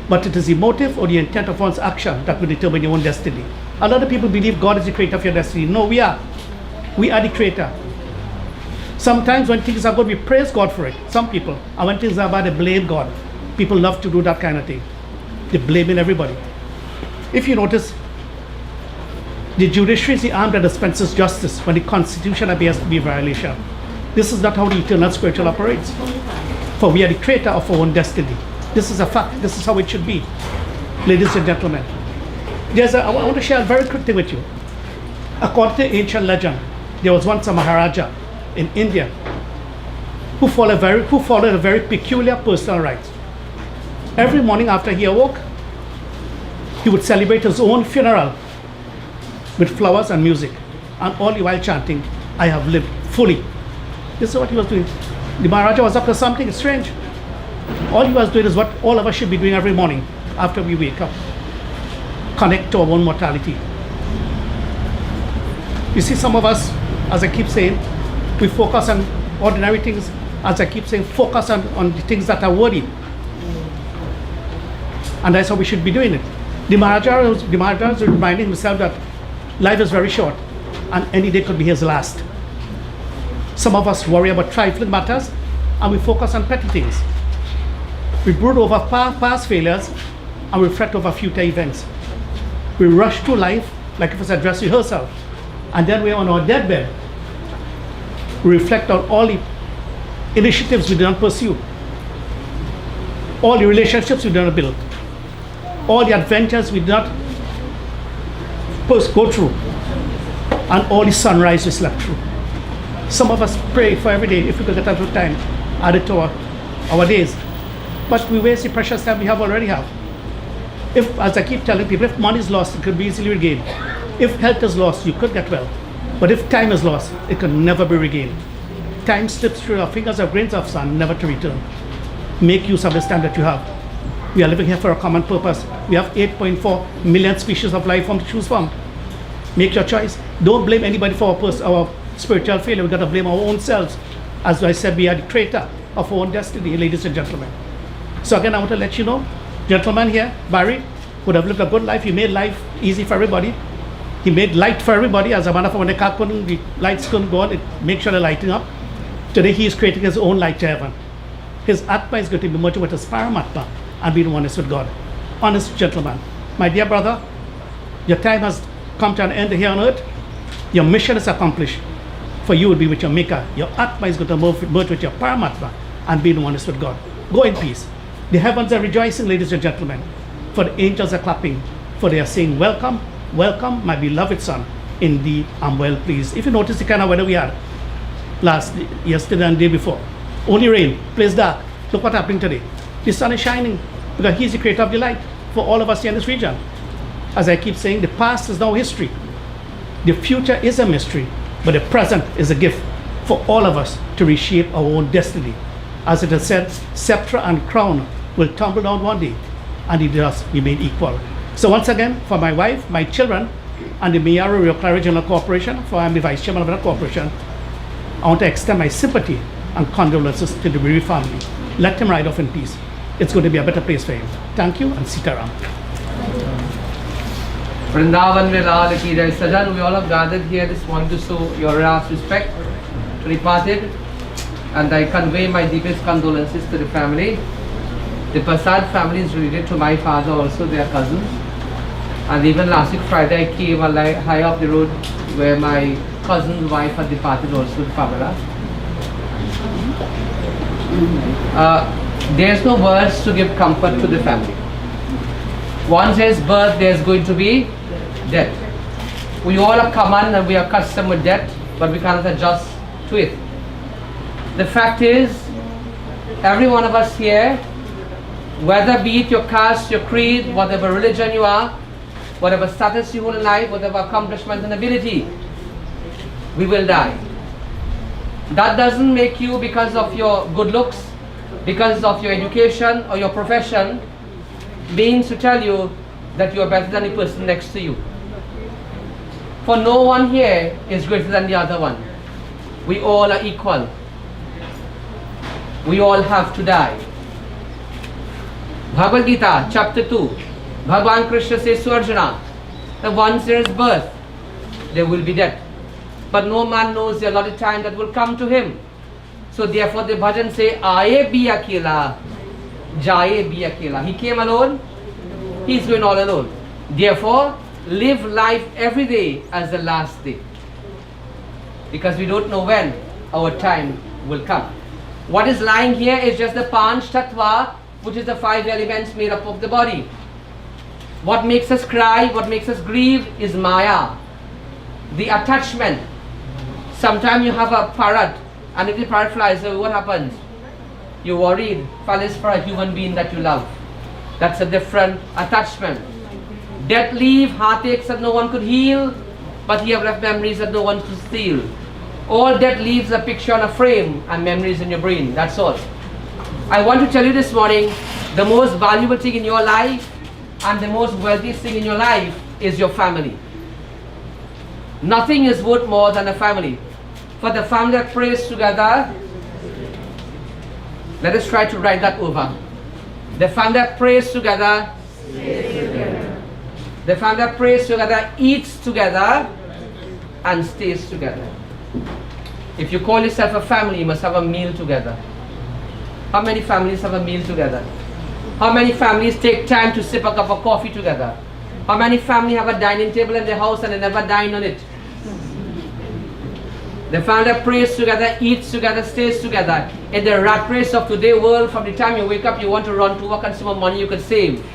[SPEAKER 4] but it is the motive or the intent of one's action that will determine your own destiny. A lot of people believe God is the creator of your destiny. No, we are. We are the creator. Sometimes when things are good, we praise God for it. Some people. And when things are bad, they blame God. People love to do that kind of thing. They blaming everybody. If you notice, the judiciary is the arm that dispenses justice when the constitution appears to be a violation. This is not how the eternal spiritual operates. For we are the creator of our own destiny. This is a fact. This is how it should be. Ladies and gentlemen, I want to share a very quick thing with you. According to ancient legend, there was once a Maharaja in India who followed a very peculiar personal rite. Every morning after he awoke, he would celebrate his own funeral with flowers and music, and all the while chanting, "I have lived fully." This is what he was doing. The Maharaja was up to something strange. All he was doing is what all of us should be doing every morning after we wake up. Connect to our own mortality. You see, some of us, as I keep saying, we focus on ordinary things. As I keep saying, focus on the things that are worthy. And that's how we should be doing it. The Maharaja is reminding himself that life is very short and any day could be his last. Some of us worry about trifling matters and we focus on petty things. We brood over past failures and we fret over future events. We rush through life like if it's a dress rehearsal, and then we're on our deathbed. We reflect on all the initiatives we did not pursue, all the relationships we did not build, all the adventures we did not go through, and all the sunrise we slept through. Some of us pray for every day if we could get a little time added to our days, but we waste the precious time we already have. If, as I keep telling people, if money is lost, it could be easily regained. If health is lost, you could get well. But if time is lost, it can never be regained. Time slips through our fingers of grains of sand, never to return. Make use of this time that you have. We are living here for a common purpose. We have 8.4 million species of life form to choose from. Make your choice. Don't blame anybody for our spiritual failure. We've got to blame our own selves. As I said, we are the creator of our own destiny, ladies and gentlemen. So again, I want to let you know, gentleman here, Barry, would have lived a good life. He made life easy for everybody. He made light for everybody. As a matter of fact, when the lights couldn't go on, it makes sure they're lighting up. Today he is creating his own light to heaven. his atma is going to be merged with his paramatma and be oneness with God. Honest gentleman, my dear brother, your time has come to an end here on earth. Your mission is accomplished. For you will be with your maker. Your atma is going to merge with your paramatma and be oneness with God. Go in peace. The heavens are rejoicing, ladies and gentlemen, for the angels are clapping, for they are saying, welcome, welcome, my beloved son. Indeed, I'm well pleased. If you notice the kind of weather we had yesterday and the day before, only rain, place dark. Look what happened today. The sun is shining because he's the creator of the light for all of us here in this region. As I keep saying, the past is now history. The future is a mystery, but the present is a gift for all of us to reshape our own destiny. As it is said, scepter and crown will tumble down one day, and it does remain equal. So once again, for my wife, my children, and the Mayor of Rio Claro General Corporation, for I'm the Vice Chairman of that corporation, I want to extend my sympathy and condolences to the bereaved family. Let him ride off in peace. It's going to be a better place for him. Thank you, and Sitaram.
[SPEAKER 2] Vrindavan mein Lal ki jai. Sajan, we all have gathered here this morning to show your last respect to the departed, and I convey my deepest condolences to the family. The Persad family is related to my father also, they are cousins. And even last week Friday I came high up the road where my cousin's wife had departed also, the family. There's no words to give comfort to the family. Once there's birth, there's going to be death. We all are common and we are accustomed with death, but we cannot adjust to it. The fact is, every one of us here, whether be it your caste, your creed, whatever religion you are, whatever status you hold in life, whatever accomplishment and ability, we will die. That doesn't make you because of your good looks, because of your education or your profession, means to tell you that you are better than the person next to you. For no one here is greater than the other one. We all are equal. We all have to die. Bhagavad Gita, chapter 2, Bhagavan Krishna says to Arjuna, that once there is birth, there will be death. But no man knows the allotted time that will come to him. So therefore the bhajan say, Aaye bhi akela, jaye bhi akela. He came alone, he is going all alone. Therefore, live life every day as the last day. Because we don't know when our time will come. What is lying here is just the Panch Tattva, which is the 5 elements made up of the body. What makes us cry, what makes us grieve is Maya, the attachment. Sometimes you have a parrot, and if the parrot flies away, what happens? You're worried, falls for a human being that you love. That's a different attachment. Death leave, heartaches that no one could heal, but you have left memories that no one could steal. All death leaves a picture on a frame and memories in your brain, that's all. I want to tell you this morning, the most valuable thing in your life and the most wealthiest thing in your life is your family. Nothing is worth more than a family. For the family that prays together, let us try to write that over. The family that prays together, the family that prays together, eats together, and stays together. If you call yourself a family, you must have a meal together. How many families have a meal together? How many families take time to sip a cup of coffee together? How many families have a dining table in their house and they never dine on it? The family that prays together, eats together, stays together. In the rat race of today's world, from the time you wake up, you want to run to work and see what money you could save.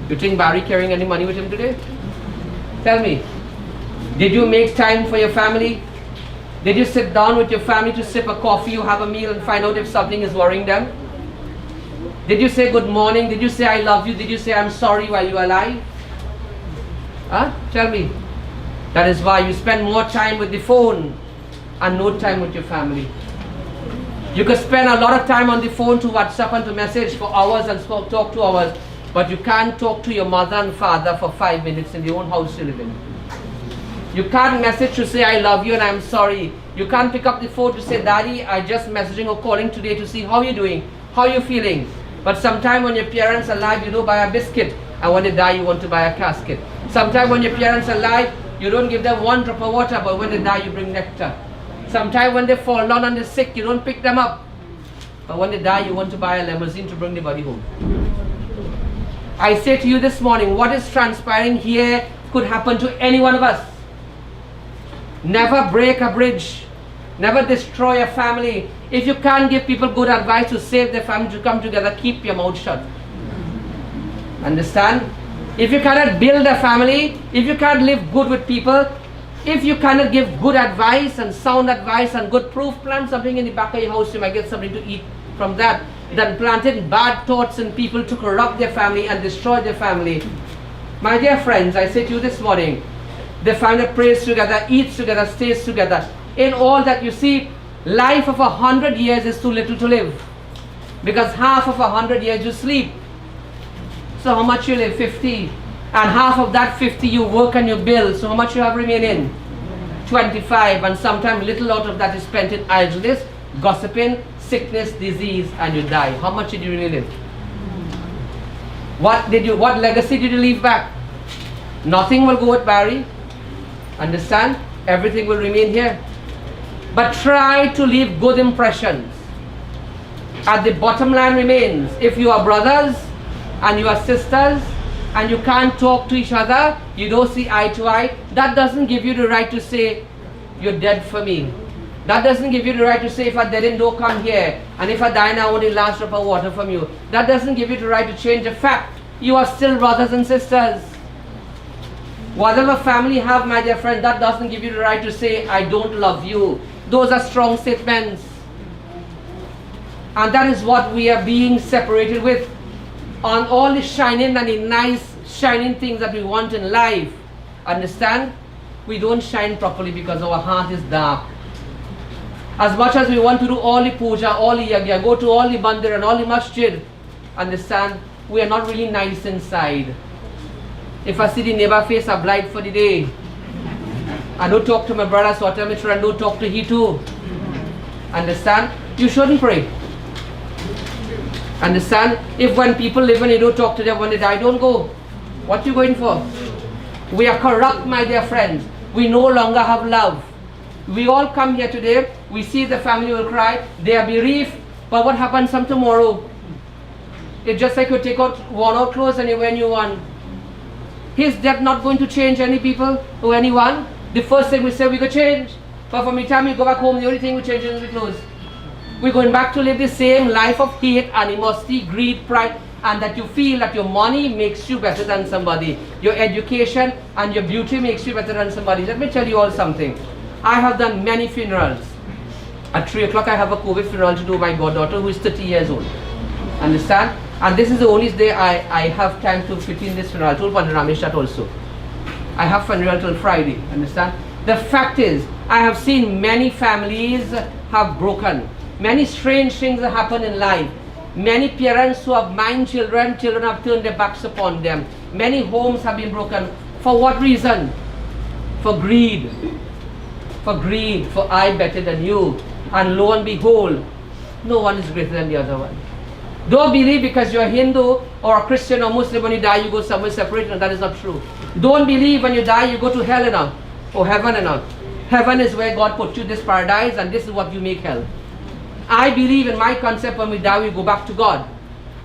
[SPEAKER 2] You think Barry carrying any money with him today? Tell me, did you make time for your family? Did you sit down with your family to sip a coffee, you have a meal and find out if something is worrying them? Did you say good morning? Did you say I love you? Did you say I'm sorry while you are alive? Huh? Tell me. That is why you spend more time with the phone and no time with your family. You could spend a lot of time on the phone to WhatsApp and to message for hours and talk 2 hours, but you can't talk to your mother and father for 5 minutes in your own house you live in. You can't message to say I love you and I'm sorry. You can't pick up the phone to say, Daddy, I just messaging or calling today to see how you're doing, how you're feeling. But sometime when your parents are alive, you don't buy a biscuit, and when they die, you want to buy a casket. Sometime when your parents are alive, you don't give them 1 drop of water, but when they die, you bring nectar. Sometime when they fall down and they're sick, you don't pick them up. But when they die, you want to buy a limousine to bring the body home. I say to you this morning, what is transpiring here could happen to any one of us. Never break a bridge. Never destroy a family. If you can't give people good advice to save their family to come together, keep your mouth shut. Understand? If you cannot build a family, if you can't live good with people, if you cannot give good advice and sound advice and good proof, plant something in the back of your house, you might get something to eat from that. Than planting bad thoughts in people to corrupt their family and destroy their family. My dear friends, I say to you this morning, the family that prays together, eats together, stays together. In all that you see, life of 100 years is too little to live. Because half of 100 years you sleep. So how much you live? 50. And half of that 50 you work and you build. So how much you have remaining? 25. And sometimes little out of that is spent in idleness, gossiping, sickness, disease, and you die. How much did you really live? What legacy did you leave back? Nothing will go with Barry. Understand? Everything will remain here. But try to leave good impressions. At the bottom line remains, if you are brothers and you are sisters and you can't talk to each other, you don't see eye to eye, that doesn't give you the right to say, you're dead for me. That doesn't give you the right to say, if I didn't, don't come here. And if I die now, I want the last drop of water from you. That doesn't give you the right to change the fact. You are still brothers and sisters. Whatever family you have, my dear friend, that doesn't give you the right to say, I don't love you. Those are strong statements. And that is what we are being separated with. On all the shining and the nice shining things that we want in life. Understand? We don't shine properly because our heart is dark. As much as we want to do all the puja, all the yagya, go to all the mandir and all the masjid, understand, we are not really nice inside. If I see the neighbor face, I blind for the day. I don't talk to my brother, so I tell my children, don't talk to he too. Understand? You shouldn't pray. Understand? If when people live and you don't talk to them, when they die, don't go. What are you going for? We are corrupt, my dear friends. We no longer have love. We all come here today, we see the family will cry, they are bereaved, but what happens some tomorrow? It's just like you take out worn out clothes and you wear new one. Is that not going to change any people or anyone? The first thing we say we could change, but from the time we go back home, the only thing we change is the clothes. We're going back to live the same life of hate, animosity, greed, pride, and that you feel that your money makes you better than somebody. Your education and your beauty makes you better than somebody. Let me tell you all something. I have done many funerals. At 3 o'clock I have a COVID funeral to do my goddaughter who is 30 years old. Understand? And this is the only day I have time to fit in this funeral. I told Pandit Ramesh that also. I have funeral till Friday. Understand? The fact is, I have seen many families have broken. Many strange things have happened in life. Many parents who have mined children, children have turned their backs upon them. Many homes have been broken. For what reason? For greed. For greed, for I better than you. And lo and behold, no one is greater than the other one. Don't believe because you're Hindu or a Christian or Muslim, when you die you go somewhere separate, and that is not true. Don't believe when you die you go to hell and all, or heaven and all. Heaven is where God put you, this paradise, and this is what you make hell. I believe in my concept, when we die we go back to God,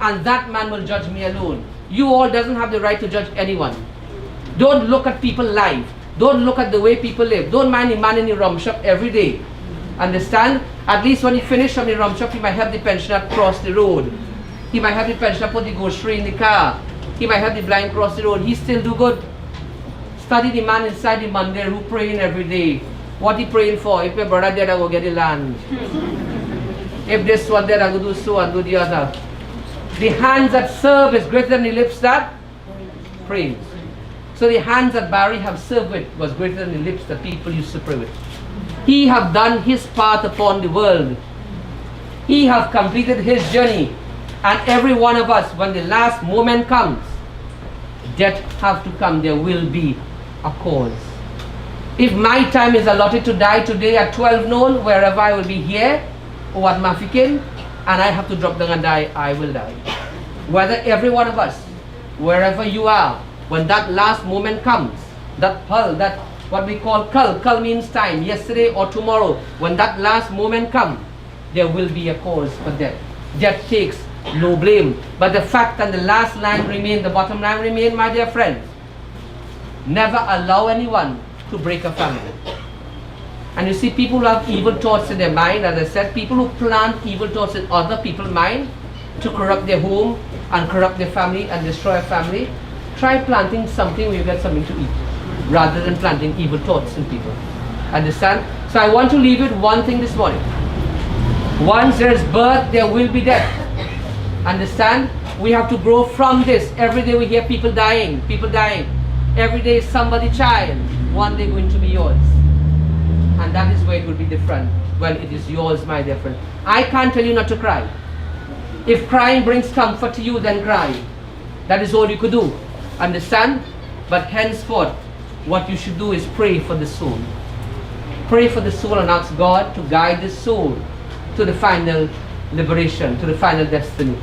[SPEAKER 2] and that man will judge me alone. You all doesn't have the right to judge anyone. Don't look at people's life. Don't look at the way people live. Don't mind the man in the rum shop every day. Understand? At least when he finishes from the rum shop, he might help the pensioner cross the road. He might help the pensioner put the grocery in the car. He might help the blind cross the road. He still do good. Study the man inside the mandir who praying every day. What he praying for? If my brother dead, I go get the land. If this one dead, I go do so and do the other. The hands that serve is greater than the lips that praise. So the hands that Barry have served with was greater than the lips that people used to pray with. He have done his part upon the world. He have completed his journey. And every one of us, when the last moment comes, death have to come. There will be a cause. If my time is allotted to die today at 12 noon, wherever I will be here or at Mafikin, and I have to drop down and die, I will die. Whether every one of us, wherever you are, when that last moment comes, that pul, that what we call kal means time, yesterday or tomorrow, when that last moment comes, there will be a cause for death. death takes, no blame. But the fact that the last line remain, the bottom line remain, my dear friends, never allow anyone to break a family. And you see, people who have evil thoughts in their mind, as I said, people who plant evil thoughts in other people's mind to corrupt their home and corrupt their family and destroy a family, try planting something where you get something to eat, rather than planting evil thoughts in people. Understand? So I want to leave you with one thing this morning. Once there is birth, there will be death. Understand? We have to grow from this. Every day we hear people dying, people dying. Every day is somebody's child. One day going to be yours. And that is where it will be different. Well, it is yours, my dear friend. I can't tell you not to cry. If crying brings comfort to you, then cry. That is all you could do. Understand? But henceforth, what you should do is pray for the soul. Pray for the soul and ask God to guide the soul to the final liberation, to the final destiny.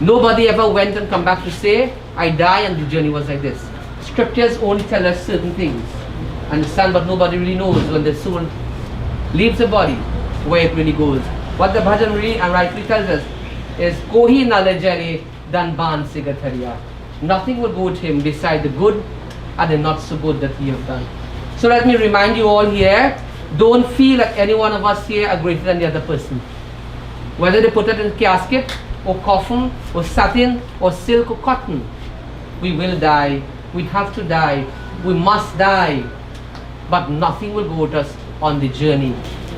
[SPEAKER 2] Nobody ever went and come back to say, I die and the journey was like this. Scriptures only tell us certain things. Understand? But nobody really knows when the soul leaves the body, where it really goes. What the bhajan really and rightly tells us is, Kohi nalajare dan ban sigatharia. Nothing will go with him beside the good and the not so good that he have done. So let me remind you all here, don't feel like any one of us here are greater than the other person. Whether they put it in casket, or coffin, or satin, or silk, or cotton, we will die. We have to die. We must die. But nothing will go with us on the journey.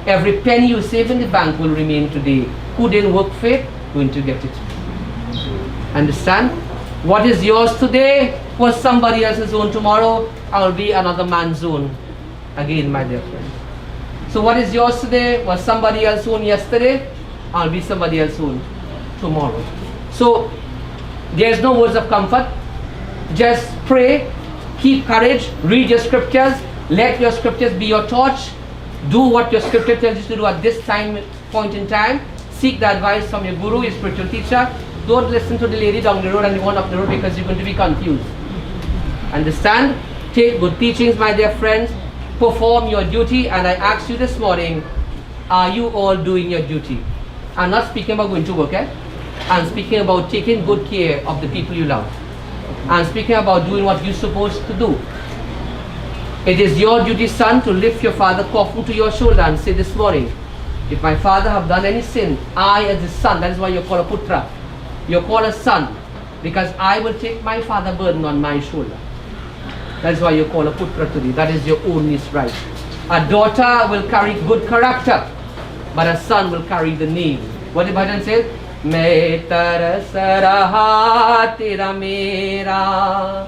[SPEAKER 2] Every penny you save in the bank will remain today. Who didn't work for it, going to get it. Understand? What is yours today was somebody else's own tomorrow, and will be another man's own. Again, my dear friend. So what is yours today was somebody else's own yesterday, and will be somebody else's own tomorrow. So there is no words of comfort. Just pray, keep courage, read your scriptures, let your scriptures be your torch. Do what your scripture tells you to do at this point in time. Seek the advice from your guru, your spiritual teacher. Don't listen to the lady down the road and the one up the road, because you're going to be confused. Understand? Take good teachings, my dear friends. Perform your duty. And I ask you this morning, are you all doing your duty? I'm not speaking about going to work, I'm speaking about taking good care of the people you love. I'm speaking about doing what you're supposed to do. It is your duty, son, to lift your father coffin to your shoulder and say this morning, if my father have done any sin, I as his son, that is why you're called a putra, you're called a son, because I will take my father's burden on my shoulder. That is why you're called a putra today. That is your only right. A daughter will carry good character, but a son will carry the name. What the bhajan says? Main taras raha tera mera,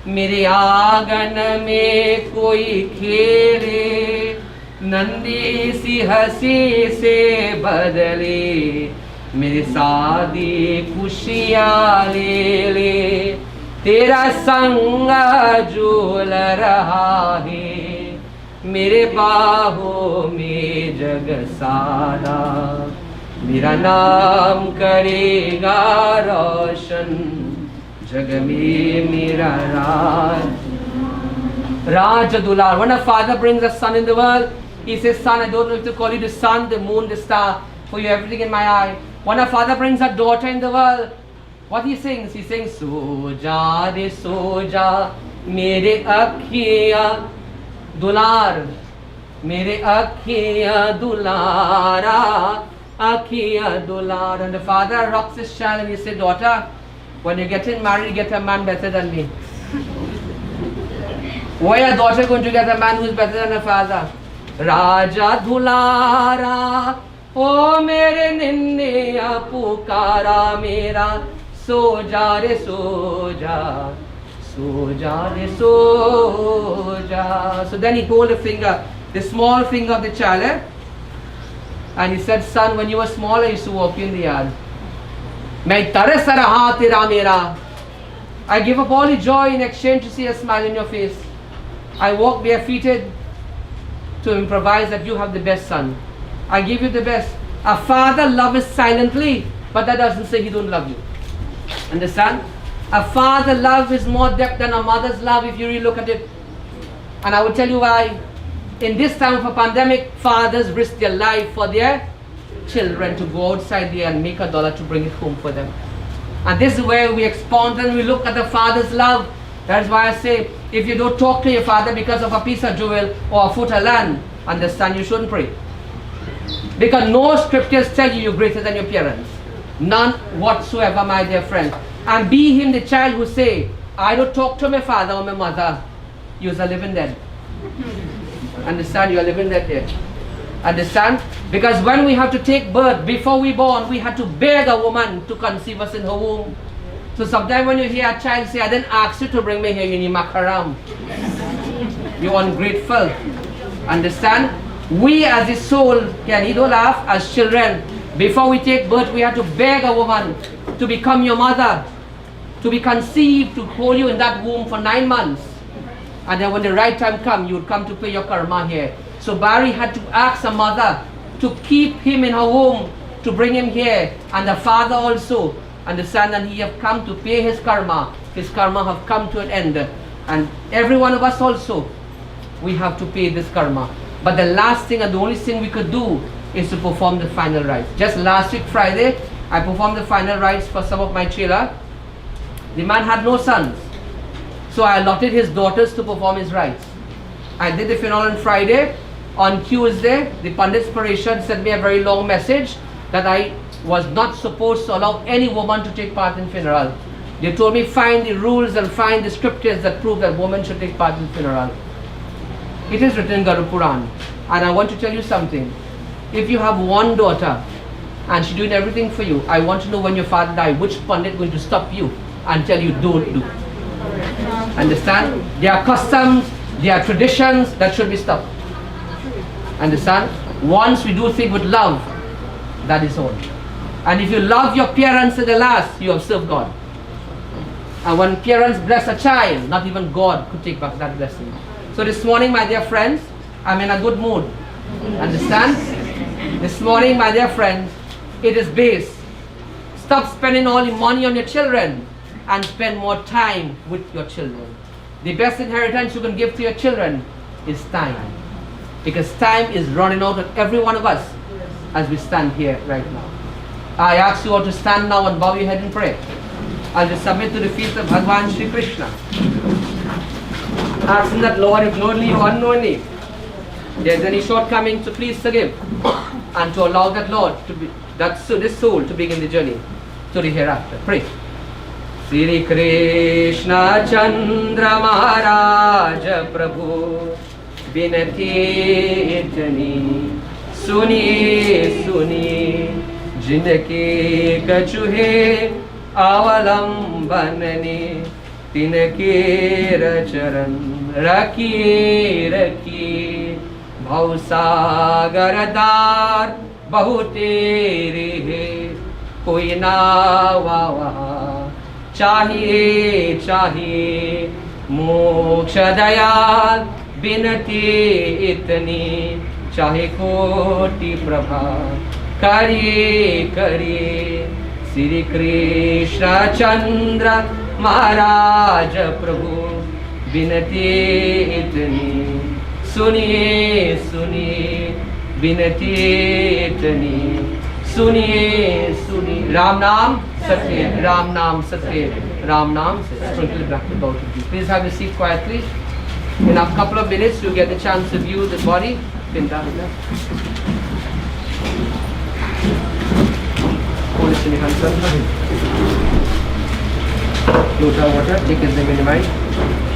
[SPEAKER 2] mere aangan mein koi khele, nandi si hasi se badale, mere saadi khushiyan le le, tera sang jhul raha hai, mere baahon mein jag saara, मेरा नाम करेगा रोशन जग में मेरा राज दुलार. When a father brings a son in the world, he says, son, I don't know if to call you the sun, the moon, the star, for you everything in my eye. When a father brings a daughter in the world, what he sings? He sings, soja de soja mere akhiya dular, mere akhiya dulara, akhiya dular. And the father rocks his child and he says, daughter, when you're getting married, get a man better than me. Why a daughter going to get a man who's better than a father? Raja dulara, o mere ninne pukara mera, soja re soja, soja re soja. So then he told the finger, the small finger of the child, and he said, son, when you were small, I used to walk you in the yard. Main taras raha tera mera. I give up all the joy in exchange to see a smile in your face. I walk barefooted to improvise that you have the best son. I give you the best. A father loves silently, but that doesn't say he don't love you. Understand? A father love is more depth than a mother's love if you really look at it. And I will tell you why. In this time of a pandemic, fathers risk their life for their children to go outside there and make $1 to bring it home for them. And this is where we expound and we look at the father's love. That's why I say, if you don't talk to your father because of a piece of jewel or a foot of land, understand you shouldn't pray. Because no scriptures tell you you're greater than your parents. None whatsoever, my dear friend. And be him the child who say, I don't talk to my father or my mother. You're living dead. Understand? You're living dead there. Understand? Because when we have to take birth, before we born, we had to beg a woman to conceive us in her womb. So sometimes when you hear a child say, I didn't ask you to bring me here, you need makaram. You're ungrateful. Understand? We as the soul, can you don't laugh, as children, before we take birth, we have to beg a woman to become your mother, to be conceived, to hold you in that womb for 9 months. And then when the right time comes, you would come to pay your karma here. So Barry had to ask a mother to keep him in her womb, to bring him here. And the father also, understand, and he have come to pay his karma. His karma have come to an end. And every one of us also, we have to pay this karma. But the last thing and the only thing we could do is to perform the final rites. Just last week Friday, I performed the final rites for some of my chela. The man had no sons. So I allotted his daughters to perform his rites. I did the funeral on Friday. On Tuesday, the Pandit's Parishad sent me a very long message that I was not supposed to allow any woman to take part in funeral. They told me find the rules and find the scriptures that prove that women should take part in funeral. It is written in Garuda Puran. And I want to tell you something. If you have one daughter and she's doing everything for you, I want to know when your father died, which Pandit is going to stop you and tell you don't do. Understand? There are customs, there are traditions that should be stopped. Understand? Once we do things with love, that is all. And if you love your parents to the last, you have served God. And when parents bless a child, not even God could take back that blessing. So this morning, my dear friends, I'm in a good mood. Understand? This morning, my dear friends, it is base. Stop spending all your money on your children and spend more time with your children. The best inheritance you can give to your children is time. Because time is running out on every one of us as we stand here right now. I ask you all to stand now and bow your head and pray. I'll just submit to the feet of Bhagavan Shri Krishna. Asking that Lord, if knowingly or unknowingly there's any shortcoming, to please forgive and to allow that Lord to be this soul to begin the journey to the hereafter. Pray. Sri Krishna Chandra Maharaj Prabhu Binati Itani Suniye Suniye Jinke Kachuhe Avalambanane Tinke Racharan Rakiye Rakiye Bhausagaradar Bahute Rehe Koi na Vaha Chahiye Chahiye Moksha Dayal Binati Itani Chahe Koti Prabha Kariye Kariye Sri Krishna Chandra Maharaj Prabhu Binati Itani Suniye Suniye Binati Itani Suniye Suniye Ram Naam Satya Ram Naam Satya Ram Naam Satya. Sprinkle back the both of you. Please have a seat quietly. In a couple of minutes you get the chance to view the body. Pinda. Hold it in your hands. Lota water, take it in your mind.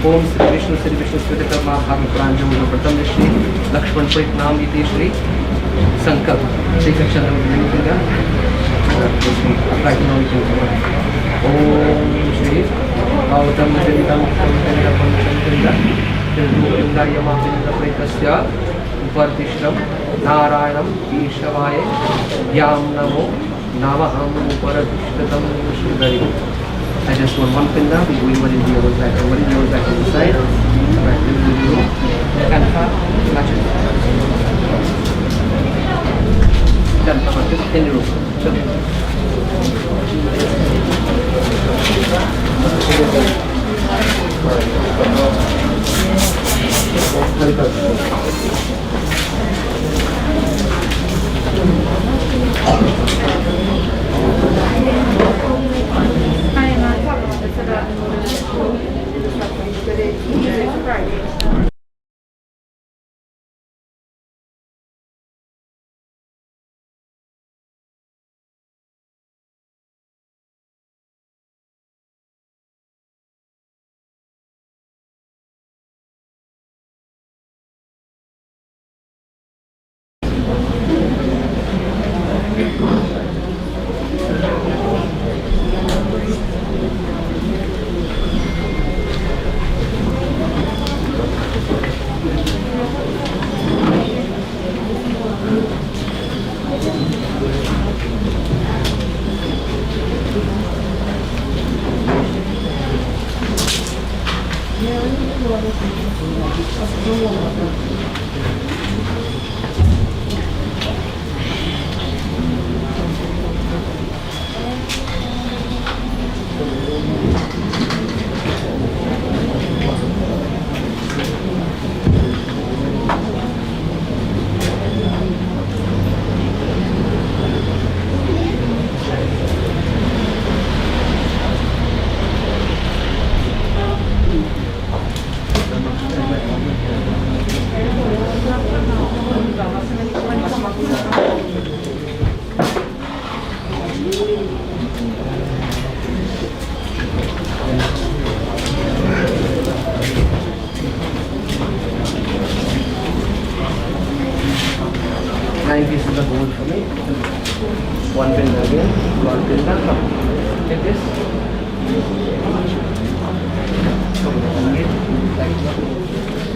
[SPEAKER 2] Om Sri Vishnu Svedata Mahabhagya Pranjam Pratam Shri Lakshman Prit Naam Iti Shri Sankalp. Take a channel with Pinda. Apply to know Om Shri Autam Jalitam Pinda Pinda Pinda Yama Pinda Pritasya Upartishtam Narayanam Ishavaya Yam Namo Navaham Upartishtatam Shridari. I just want one pinda, we go in one in the other side, and one in the other side on the side. Right, Kanfa, match it. Done, come on, just in the room. Very good. 9 pieces of gold for me. One pin again. One pin down. Take this.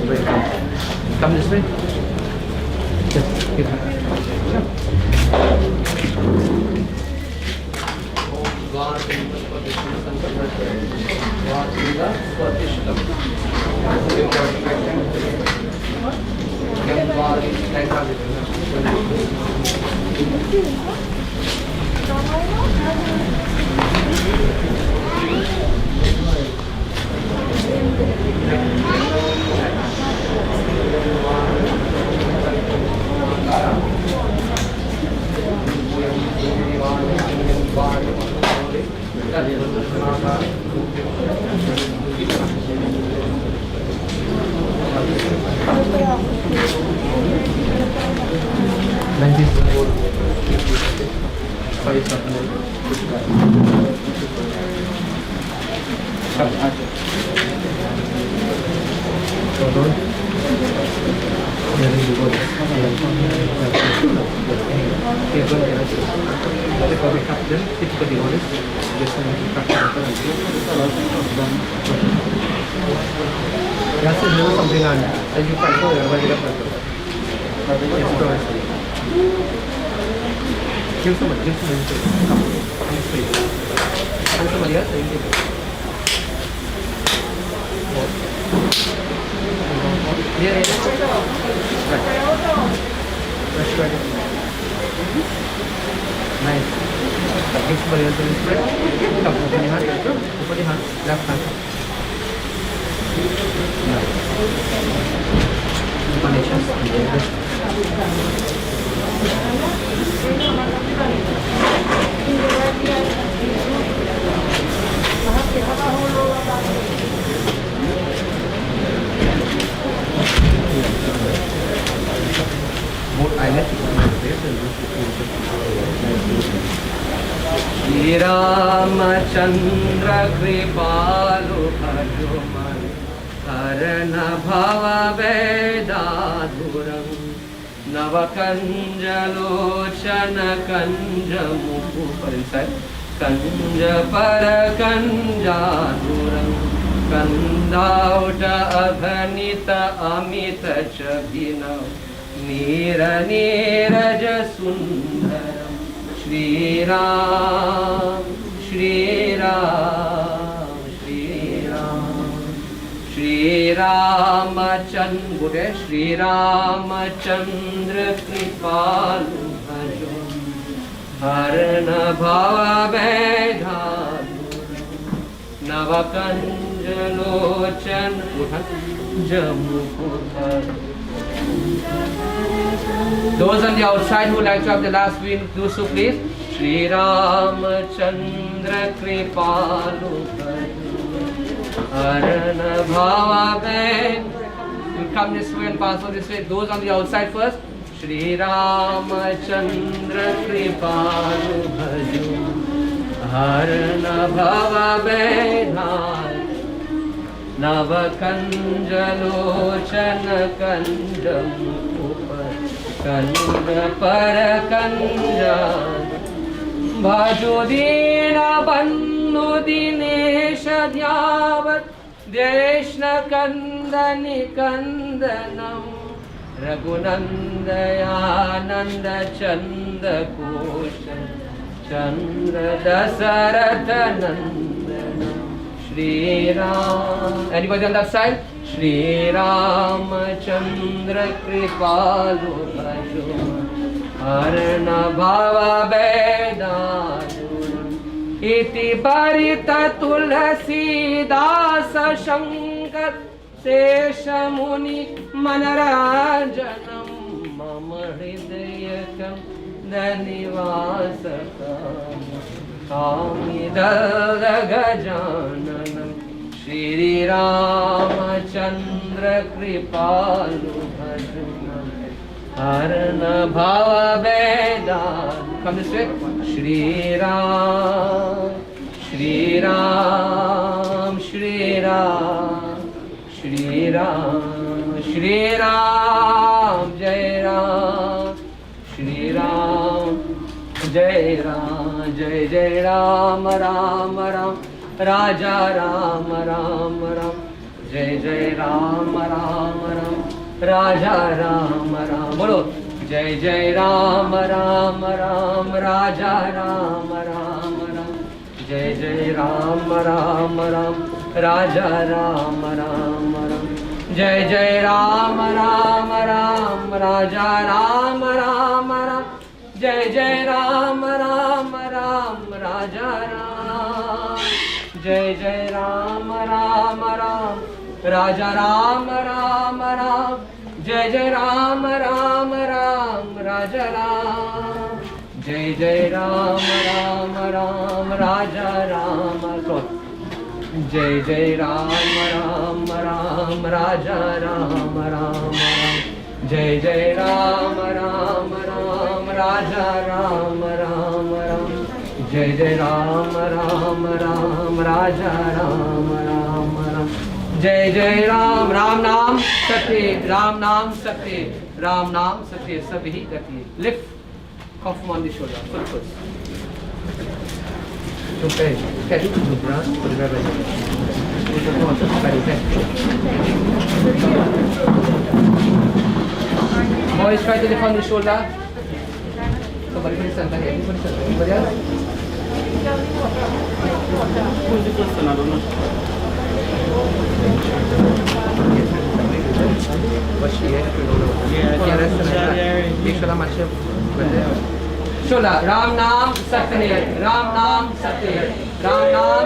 [SPEAKER 2] Wait, come this way. Just give it. God in the position of God in the position of something on as you find out give somebody come straight and somebody else and give right. Nice. Give somebody else in this way. Come, open your hand. Open your hand. Left hand. Nice. Open your chest. Both eyelids on the face and Shri Ramachandra Kripalu Hanuman Harana Bhava Vedaduram Navakanja Lochana Kanja Muku inside Kanja Parakanja Duram Kandauta Abhanita Amita Chabina Nira Niraja Sundaram Shri Ram Shri Ram Shri Ram Shri Ramachandra Buddha Shri Ramachandra Kripalu Bhajo Harana Bhava Vedhadu Navakanja Lochan Jamukutha. Those on the outside who like to have the last win, do so please. Shri Ramachandra Kripalu Harana Bhava Ved. You come this way and pass on this way. Those on the outside first. Shri Ramachandra Kripalu Harana Bhava Vedhadu Navakanja Lochana Kanjam कंद पर कंजन भजो दीन बन्धु दिनेश ध्यावत देष्ण कंदन कंदनम रघुनंदयानंद चंद कोश चंद्र Dasharath नंदनम Shri Ram. Anybody on that side? Shri Ramachandra Kripalu Bhajo Arna Bhava Vedanam Iti Parita Tulasi Dasa Shankar Sesha Muni Manarajanam Mama Hridayakam Danivasakam Amidala Gajananam Shri Ramachandra Kripalu Bhajana Arna Bhava Vedan. Come this way. Shri Ram, Shri Ram, Shri Ram, Shri Ram, Shri Ram, Jai Ram, Shri Ram, Jai Ram, Jai Jai Ram, Ram Ram. Raja Ram Ram Ram Jai Jai Ram Ram Ram Raja Ram Ram. Bolo Jai Jai Ram Ram Ram Raja Ram Ram Ram Jai Jai Ram Ram Ram Raja Ram Ram Ram Jai Jai Ram Ram Ram Raja Ram Ram Ram Jai Jai Ram Ram Ram Raja Ram Jai Jai Ram Ram Ram Raja Ram Ram Ram Jai Jai Ram Ram Ram Raja Ram Jai Jai Ram Ram Ram Raja Ram. Jai Jai Ram Ram Ram Raja Ram Ram Jai Jai Ram Ram Ram Raja Ram Ram Ram Jai Jai Ram Ram Ram Raja Ram Ram Ram Jai Jai Ram. Ram Naam Satya, Ram Naam Satya, Ram Naam Satya. Sabhi gati. Lift, cough on the shoulder. Full push. Okay. Catch it to the ground. Put it right there. Boys, try to lift on the shoulder. Somebody put his hand here. Anybody else? Shola, Ram Naam Satya, Ram Naam Satya, Ram Naam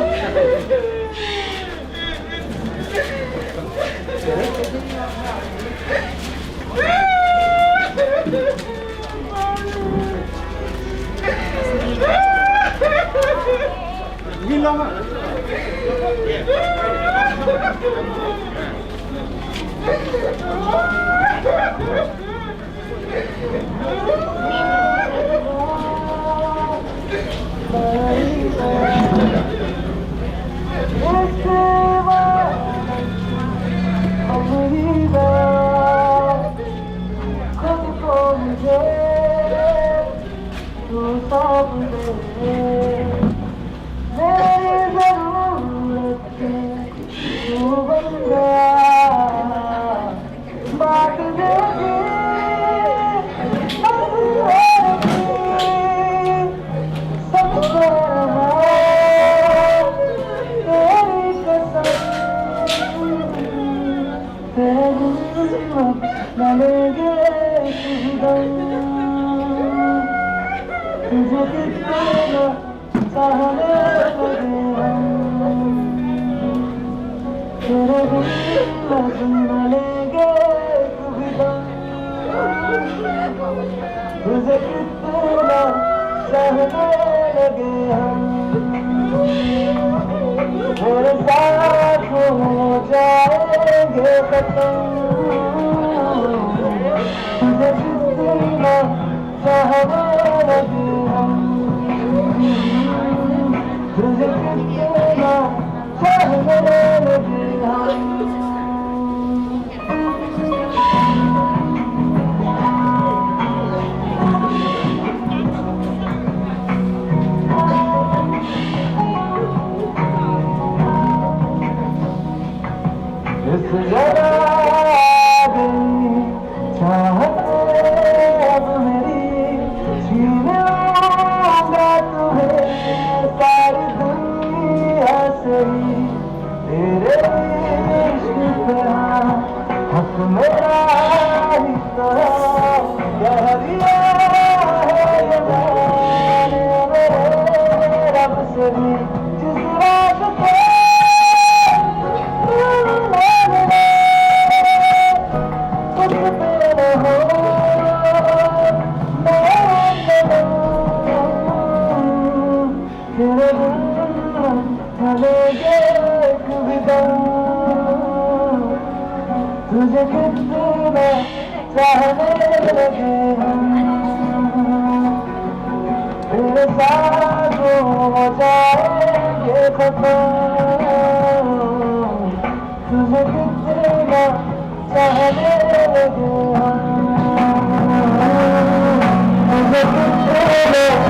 [SPEAKER 1] चाहने लगे तेरे साथ हो जाएंगे खता तुझे कितना चाहने लगे तुझे कितना